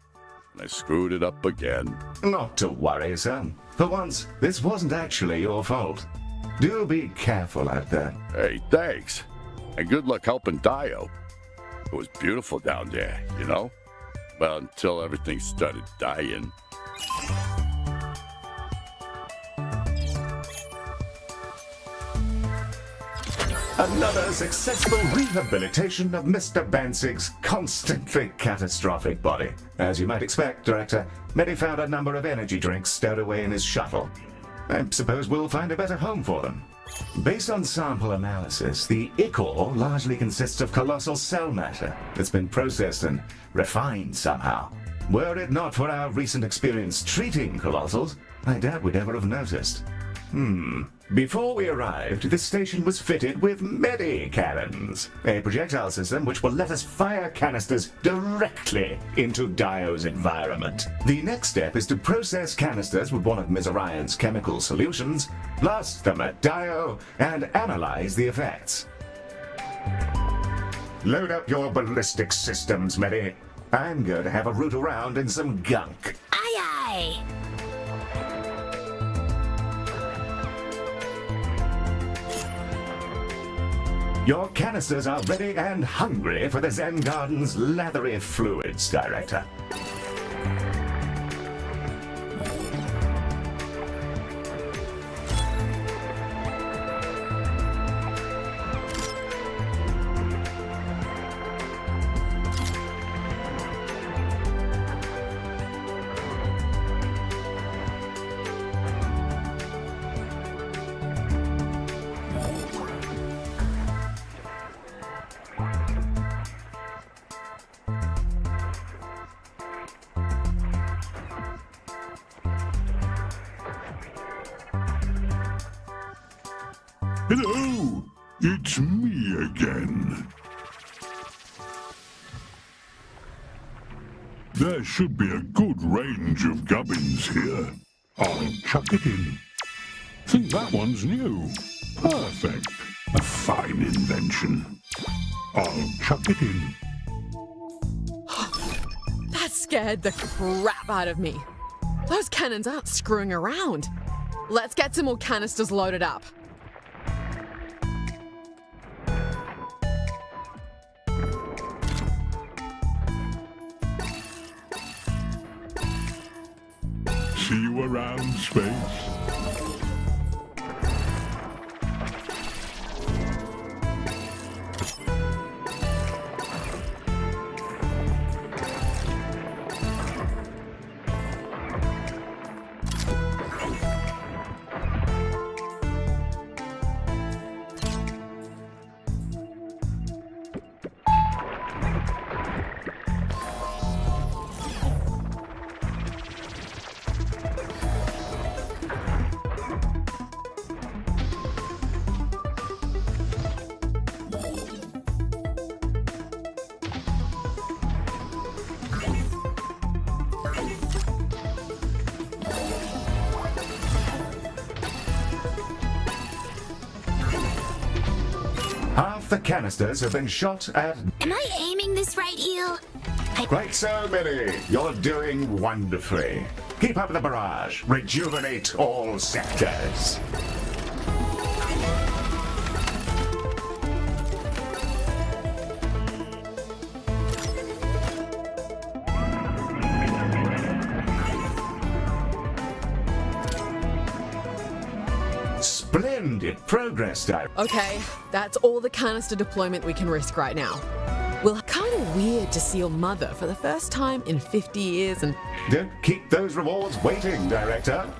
and I screwed it up again. Not to worry, son. For once, this wasn't actually your fault. Do be careful out there. Hey, thanks. And good luck helping Dio. It was beautiful down there, you know? Well, until everything started dying. Another successful rehabilitation of Mr. Bansig's constantly catastrophic body. As you might expect, Director, Medi found a number of energy drinks stowed away in his shuttle. I suppose we'll find a better home for them. Based on sample analysis, the ichor largely consists of colossal cell matter that's been processed and refined somehow. Were it not for our recent experience treating colossals, I doubt we'd ever have noticed. Before we arrived, this station was fitted with Medi-cannons, a projectile system which will let us fire canisters directly into Dio's environment. The next step is to process canisters with one of Ms. Orion's chemical solutions, blast them at Dio, and analyze the effects. Load up your ballistic systems, Medi. I'm going to have a root around in some gunk. Aye aye! Your canisters are ready and hungry for the Zen Garden's lathery fluids, Director. Hello, it's me again. There should be a good range of gubbins here. I'll chuck it in. Think that one's new. Perfect. A fine invention. I'll chuck it in. That scared the crap out of me. Those cannons aren't screwing around. Let's get some more canisters loaded up. See you around, Space. Half the canisters have been shot at... Am I aiming this right, Heel? Quite so, Millie. You're doing wonderfully. Keep up the barrage. Rejuvenate all sectors. Splendid progress, Director. Okay, that's all the canister deployment we can risk right now. Well, kind of weird to see your mother for the first time in 50 years and... Don't keep those rewards waiting, Director.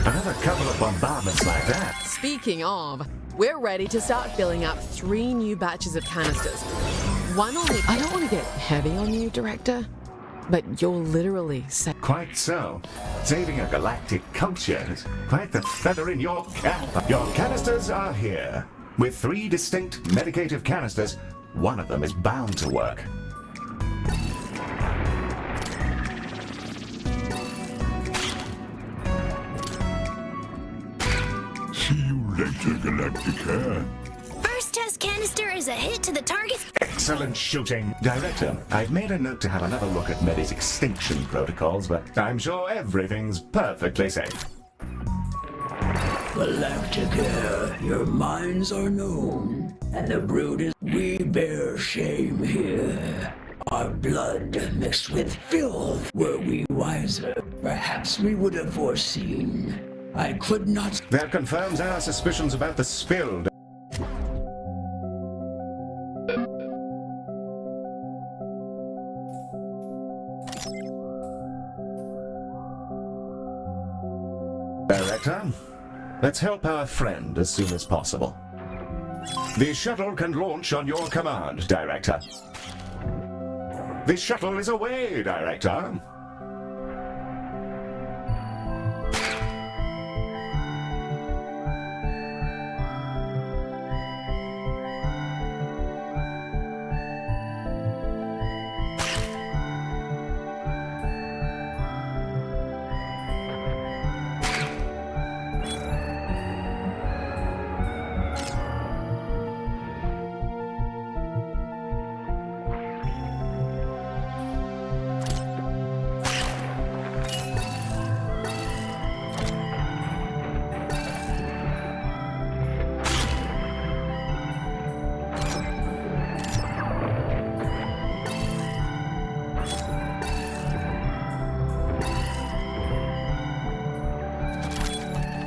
Another couple of bombardments like that. Speaking of, we're ready to start filling up 3 new batches of canisters. One on the... I don't want to get heavy on you, Director, but you're literally... Quite so. Saving a galactic culture is quite the feather in your cap. Your canisters are here. With 3 distinct medicative canisters, one of them is bound to work. See you later, Galacticare. First test canister is a hit to the target. Excellent shooting. Director, I've made a note to have another look at Medi's extinction protocols, but I'm sure everything's perfectly safe. Galacticare, your minds are known, and the brood is... We bear shame here. Our blood mixed with filth. Were we wiser, perhaps we would have foreseen. I could not... That confirms our suspicions about the spill. Director, let's help our friend as soon as possible. The shuttle can launch on your command, Director. The shuttle is away, Director.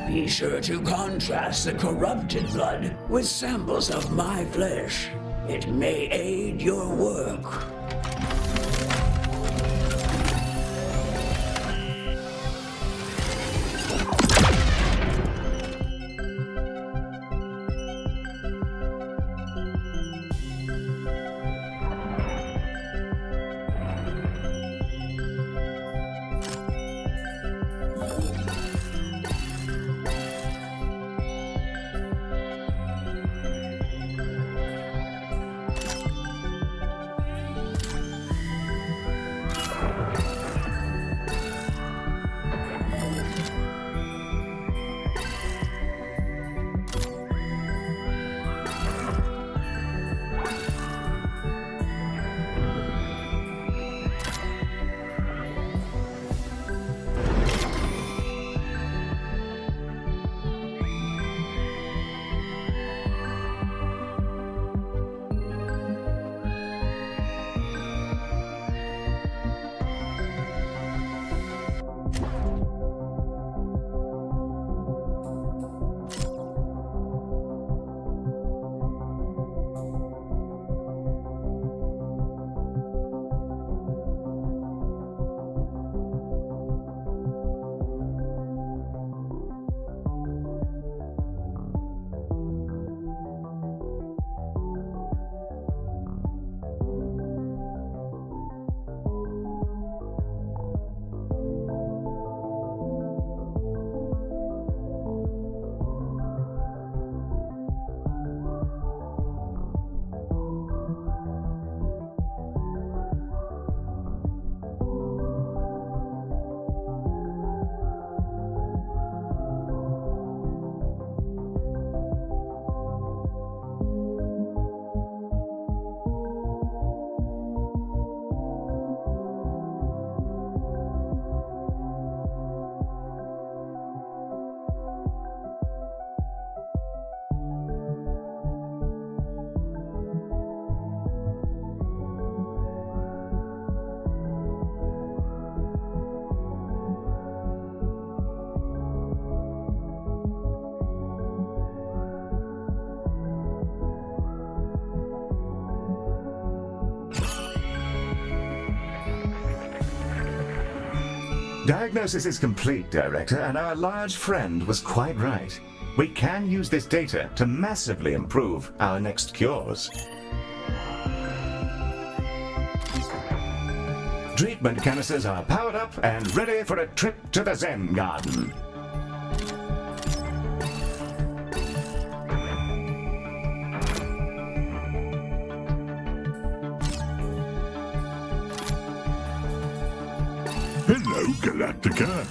Be sure to contrast the corrupted blood with samples of my flesh. It may aid your work. Diagnosis is complete, Director, and our large friend was quite right. We can use this data to massively improve our next cures. Treatment canisters are powered up and ready for a trip to the Zen Garden. Hello, Galactica.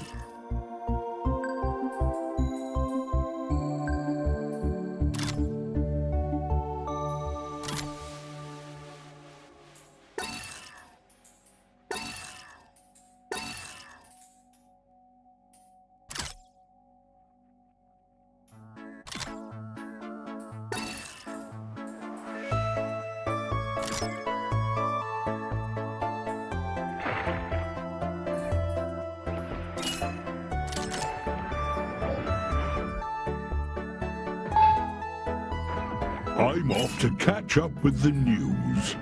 I'm off to catch up with the news.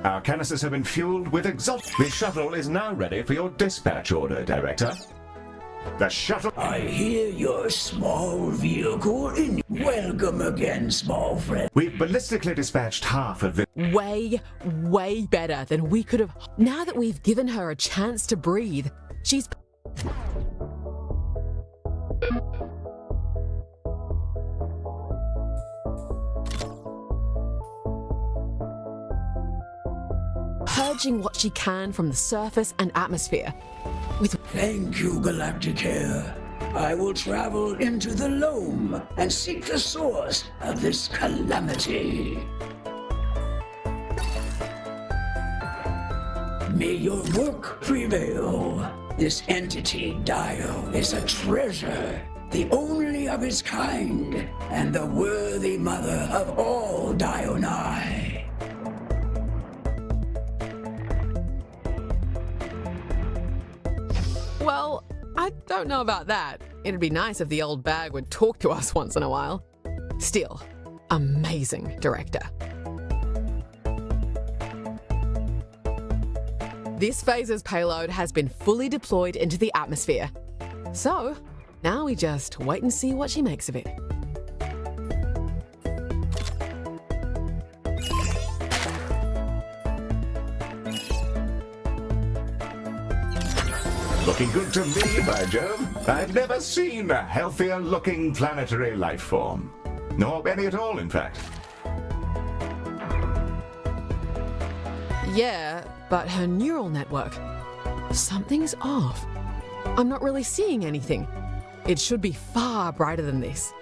Our canisters have been fueled with exalt. The shuttle is now ready for your dispatch order, Director. The shuttle... I hear your small vehicle in. Welcome again, small friend. We've ballistically dispatched half of the... Way better than we could have. Now that we've given her a chance to breathe, she's... purging what she can from the surface and atmosphere. Thank you, Galacticare. I will travel into the loam and seek the source of this calamity. May your work prevail. This entity, Dio, is a treasure, the only of its kind, and the worthy mother of all Dionai. Well, I don't know about that. It'd be nice if the old bag would talk to us once in a while. Still, amazing, Director. This phaser's payload has been fully deployed into the atmosphere. So, now we just wait and see what she makes of it. Looking good to me, by Jove. I've never seen a healthier looking planetary life form. Nor any at all, in fact. Yeah, but her neural network. Something's off. I'm not really seeing anything. It should be far brighter than this.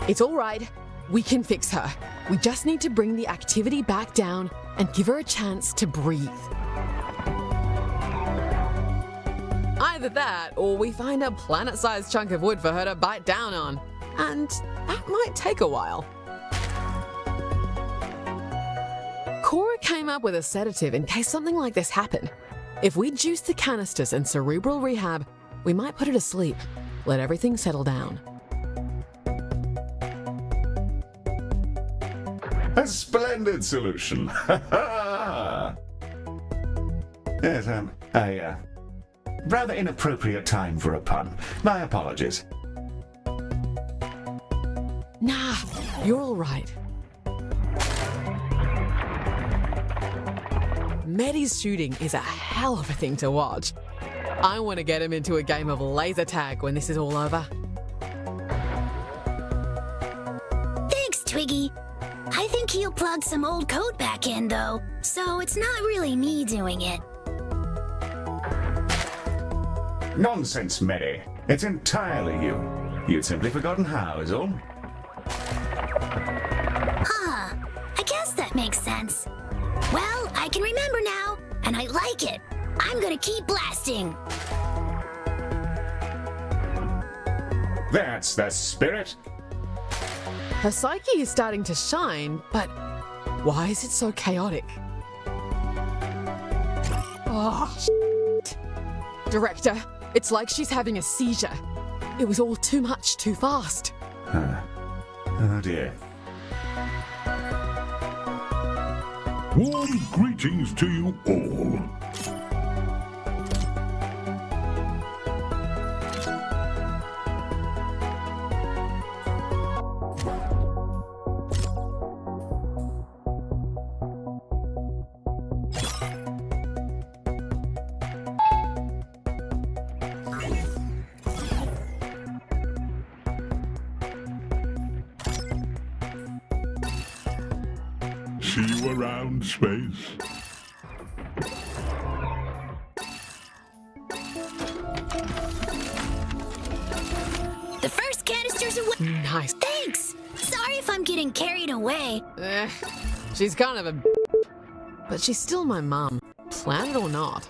It's all right. We can fix her. We just need to bring the activity back down and give her a chance to breathe. Either that, or we find a planet-sized chunk of wood for her to bite down on. And that might take a while. Cora came up with a sedative in case something like this happened. If we juice the canisters and cerebral rehab, we might put her to sleep. Let everything settle down. A splendid solution. Yes, rather inappropriate time for a pun. My apologies. Nah, you're all right. Medi's shooting is a hell of a thing to watch. I want to get him into a game of laser tag when this is all over. Thanks, Twiggy. I think he'll plug some old code back in, though, so it's not really me doing it. Nonsense, Medi. It's entirely you. You'd simply forgotten how, is all. Huh. I guess that makes sense. Well, I can remember now, and I like it. I'm gonna keep blasting. That's the spirit. Her psyche is starting to shine, but why is it so chaotic? Oh, shit. Director, it's like she's having a seizure. It was all too much, too fast. Oh dear. Warm greetings to you all. See you around, Space. The first canister's away. Nice. Thanks. Sorry if I'm getting carried away. She's kind of a... But she's still my mum, plan it or not.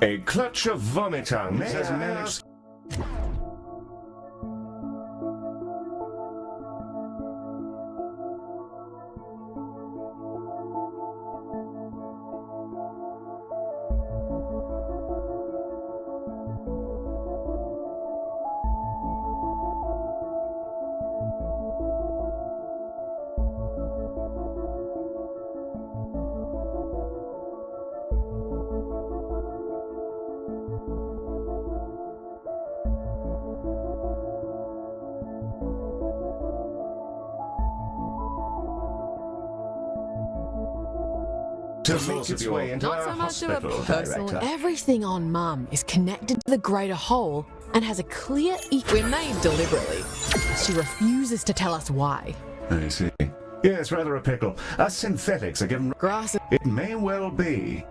A clutch of vomitung has managed... to make its way into Not our so much of a hospital, personal. Director. Everything on Mum is connected to the greater whole and has a clear. We're made deliberately. She refuses to tell us why. I see. Yes, rather a pickle. Us synthetics are given... Grass. It may well be.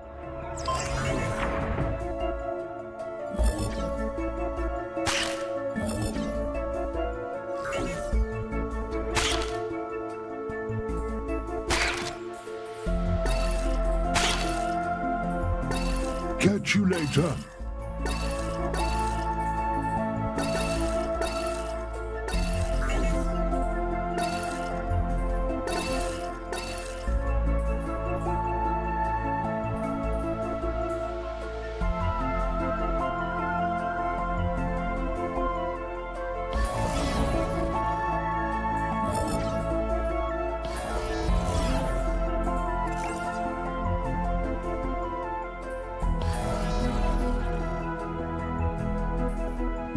Catch you later.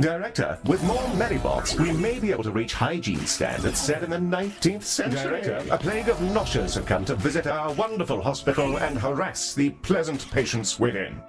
Director, with more Medibots, we may be able to reach hygiene standards set in the 19th century. Director, a plague of noshers have come to visit our wonderful hospital and harass the pleasant patients within.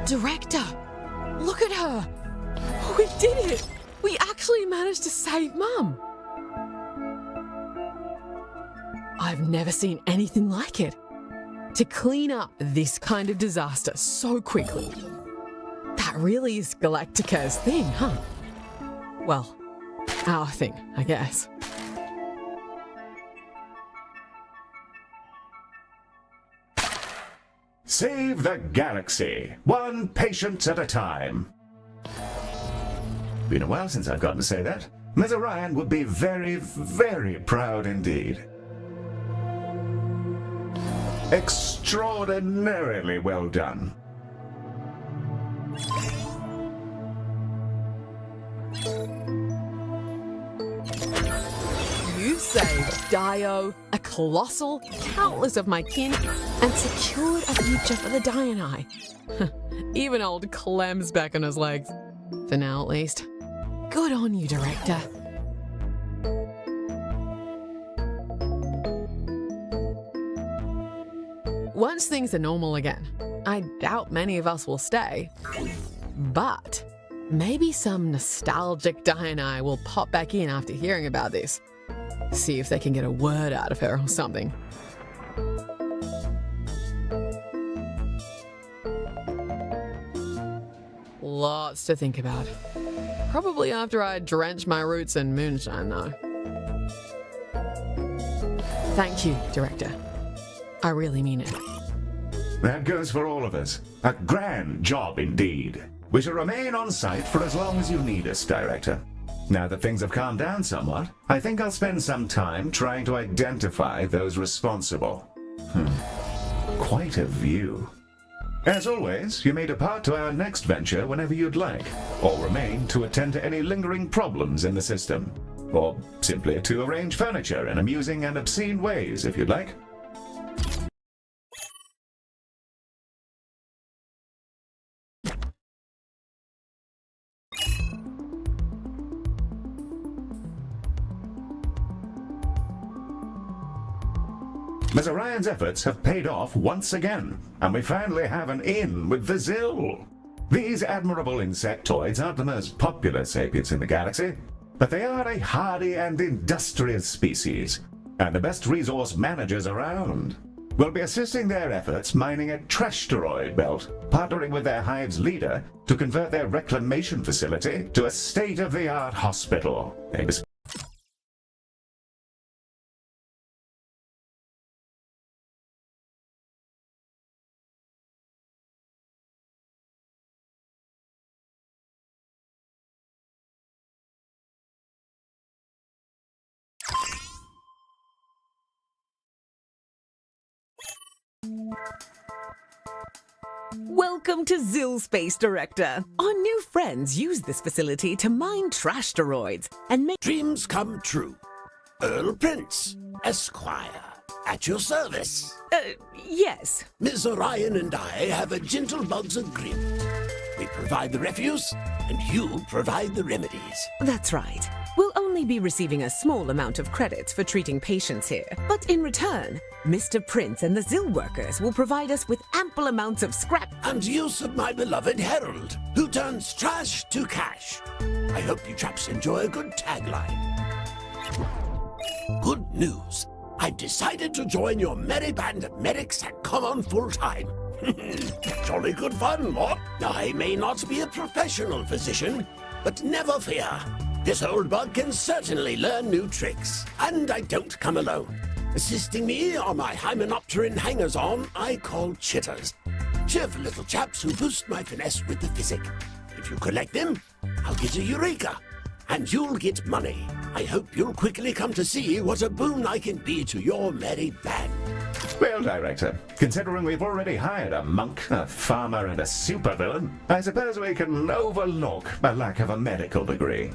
Director, look at her. We did it. We actually managed to save Mum. I've never seen anything like it. To clean up this kind of disaster so quickly. That really is Galacticare's thing, huh? well, our thing, I guess. Save the galaxy, one patient at a time. Been a while since I've gotten to say that. Ms. Orion would be very, very proud indeed. Extraordinarily well done. You saved Dio, a colossal, countless of my kin, and secured a future for the Diani. Even old Clem's back on his legs. For now, at least. Good on you, Director. Once things are normal again, I doubt many of us will stay. But maybe some nostalgic Diani will pop back in after hearing about this. See if they can get a word out of her or something. Lots to think about. Probably after I drench my roots in moonshine, though. Thank you, Director. I really mean it. That goes for all of us. A grand job indeed. We shall remain on site for as long as you need us, Director. Now that things have calmed down somewhat, I think I'll spend some time trying to identify those responsible. Quite a view. As always, you may depart to our next venture whenever you'd like, or remain to attend to any lingering problems in the system, or simply to arrange furniture in amusing and obscene ways if you'd like. Ms. Orion's efforts have paid off once again, and we finally have an in with the Zill. These admirable insectoids aren't the most popular sapients in the galaxy, but they are a hardy and industrious species, and the best resource managers around. We'll be assisting their efforts mining a trash-teroid belt, partnering with their hive's leader to convert their reclamation facility to a state-of-the-art hospital. Welcome to Zill Space, Director. Our new friends use this facility to mine trash asteroids and make dreams come true. Earl Prince, Esquire, at your service. Yes. Ms. Orion and I have a gentle bugs agreement. We provide the refuse, and you provide the remedies. That's right. We'll only be receiving a small amount of credits for treating patients here. But in return, Mr. Prince and the Zill workers will provide us with ample amounts of scrap. And use of my beloved Herald, who turns trash to cash. I hope you chaps enjoy a good tagline. Good news. I've decided to join your merry band of medics and come on full-time. Jolly good fun, what? I may not be a professional physician, but never fear. This old bug can certainly learn new tricks, and I don't come alone. Assisting me are my hymenopteran hangers-on I call chitters. Cheerful little chaps who boost my finesse with the physic. If you collect them, I'll get a eureka, and you'll get money. I hope you'll quickly come to see what a boon I can be to your merry band. Well, Director, considering we've already hired a monk, a farmer, and a supervillain, I suppose we can overlook the lack of a medical degree.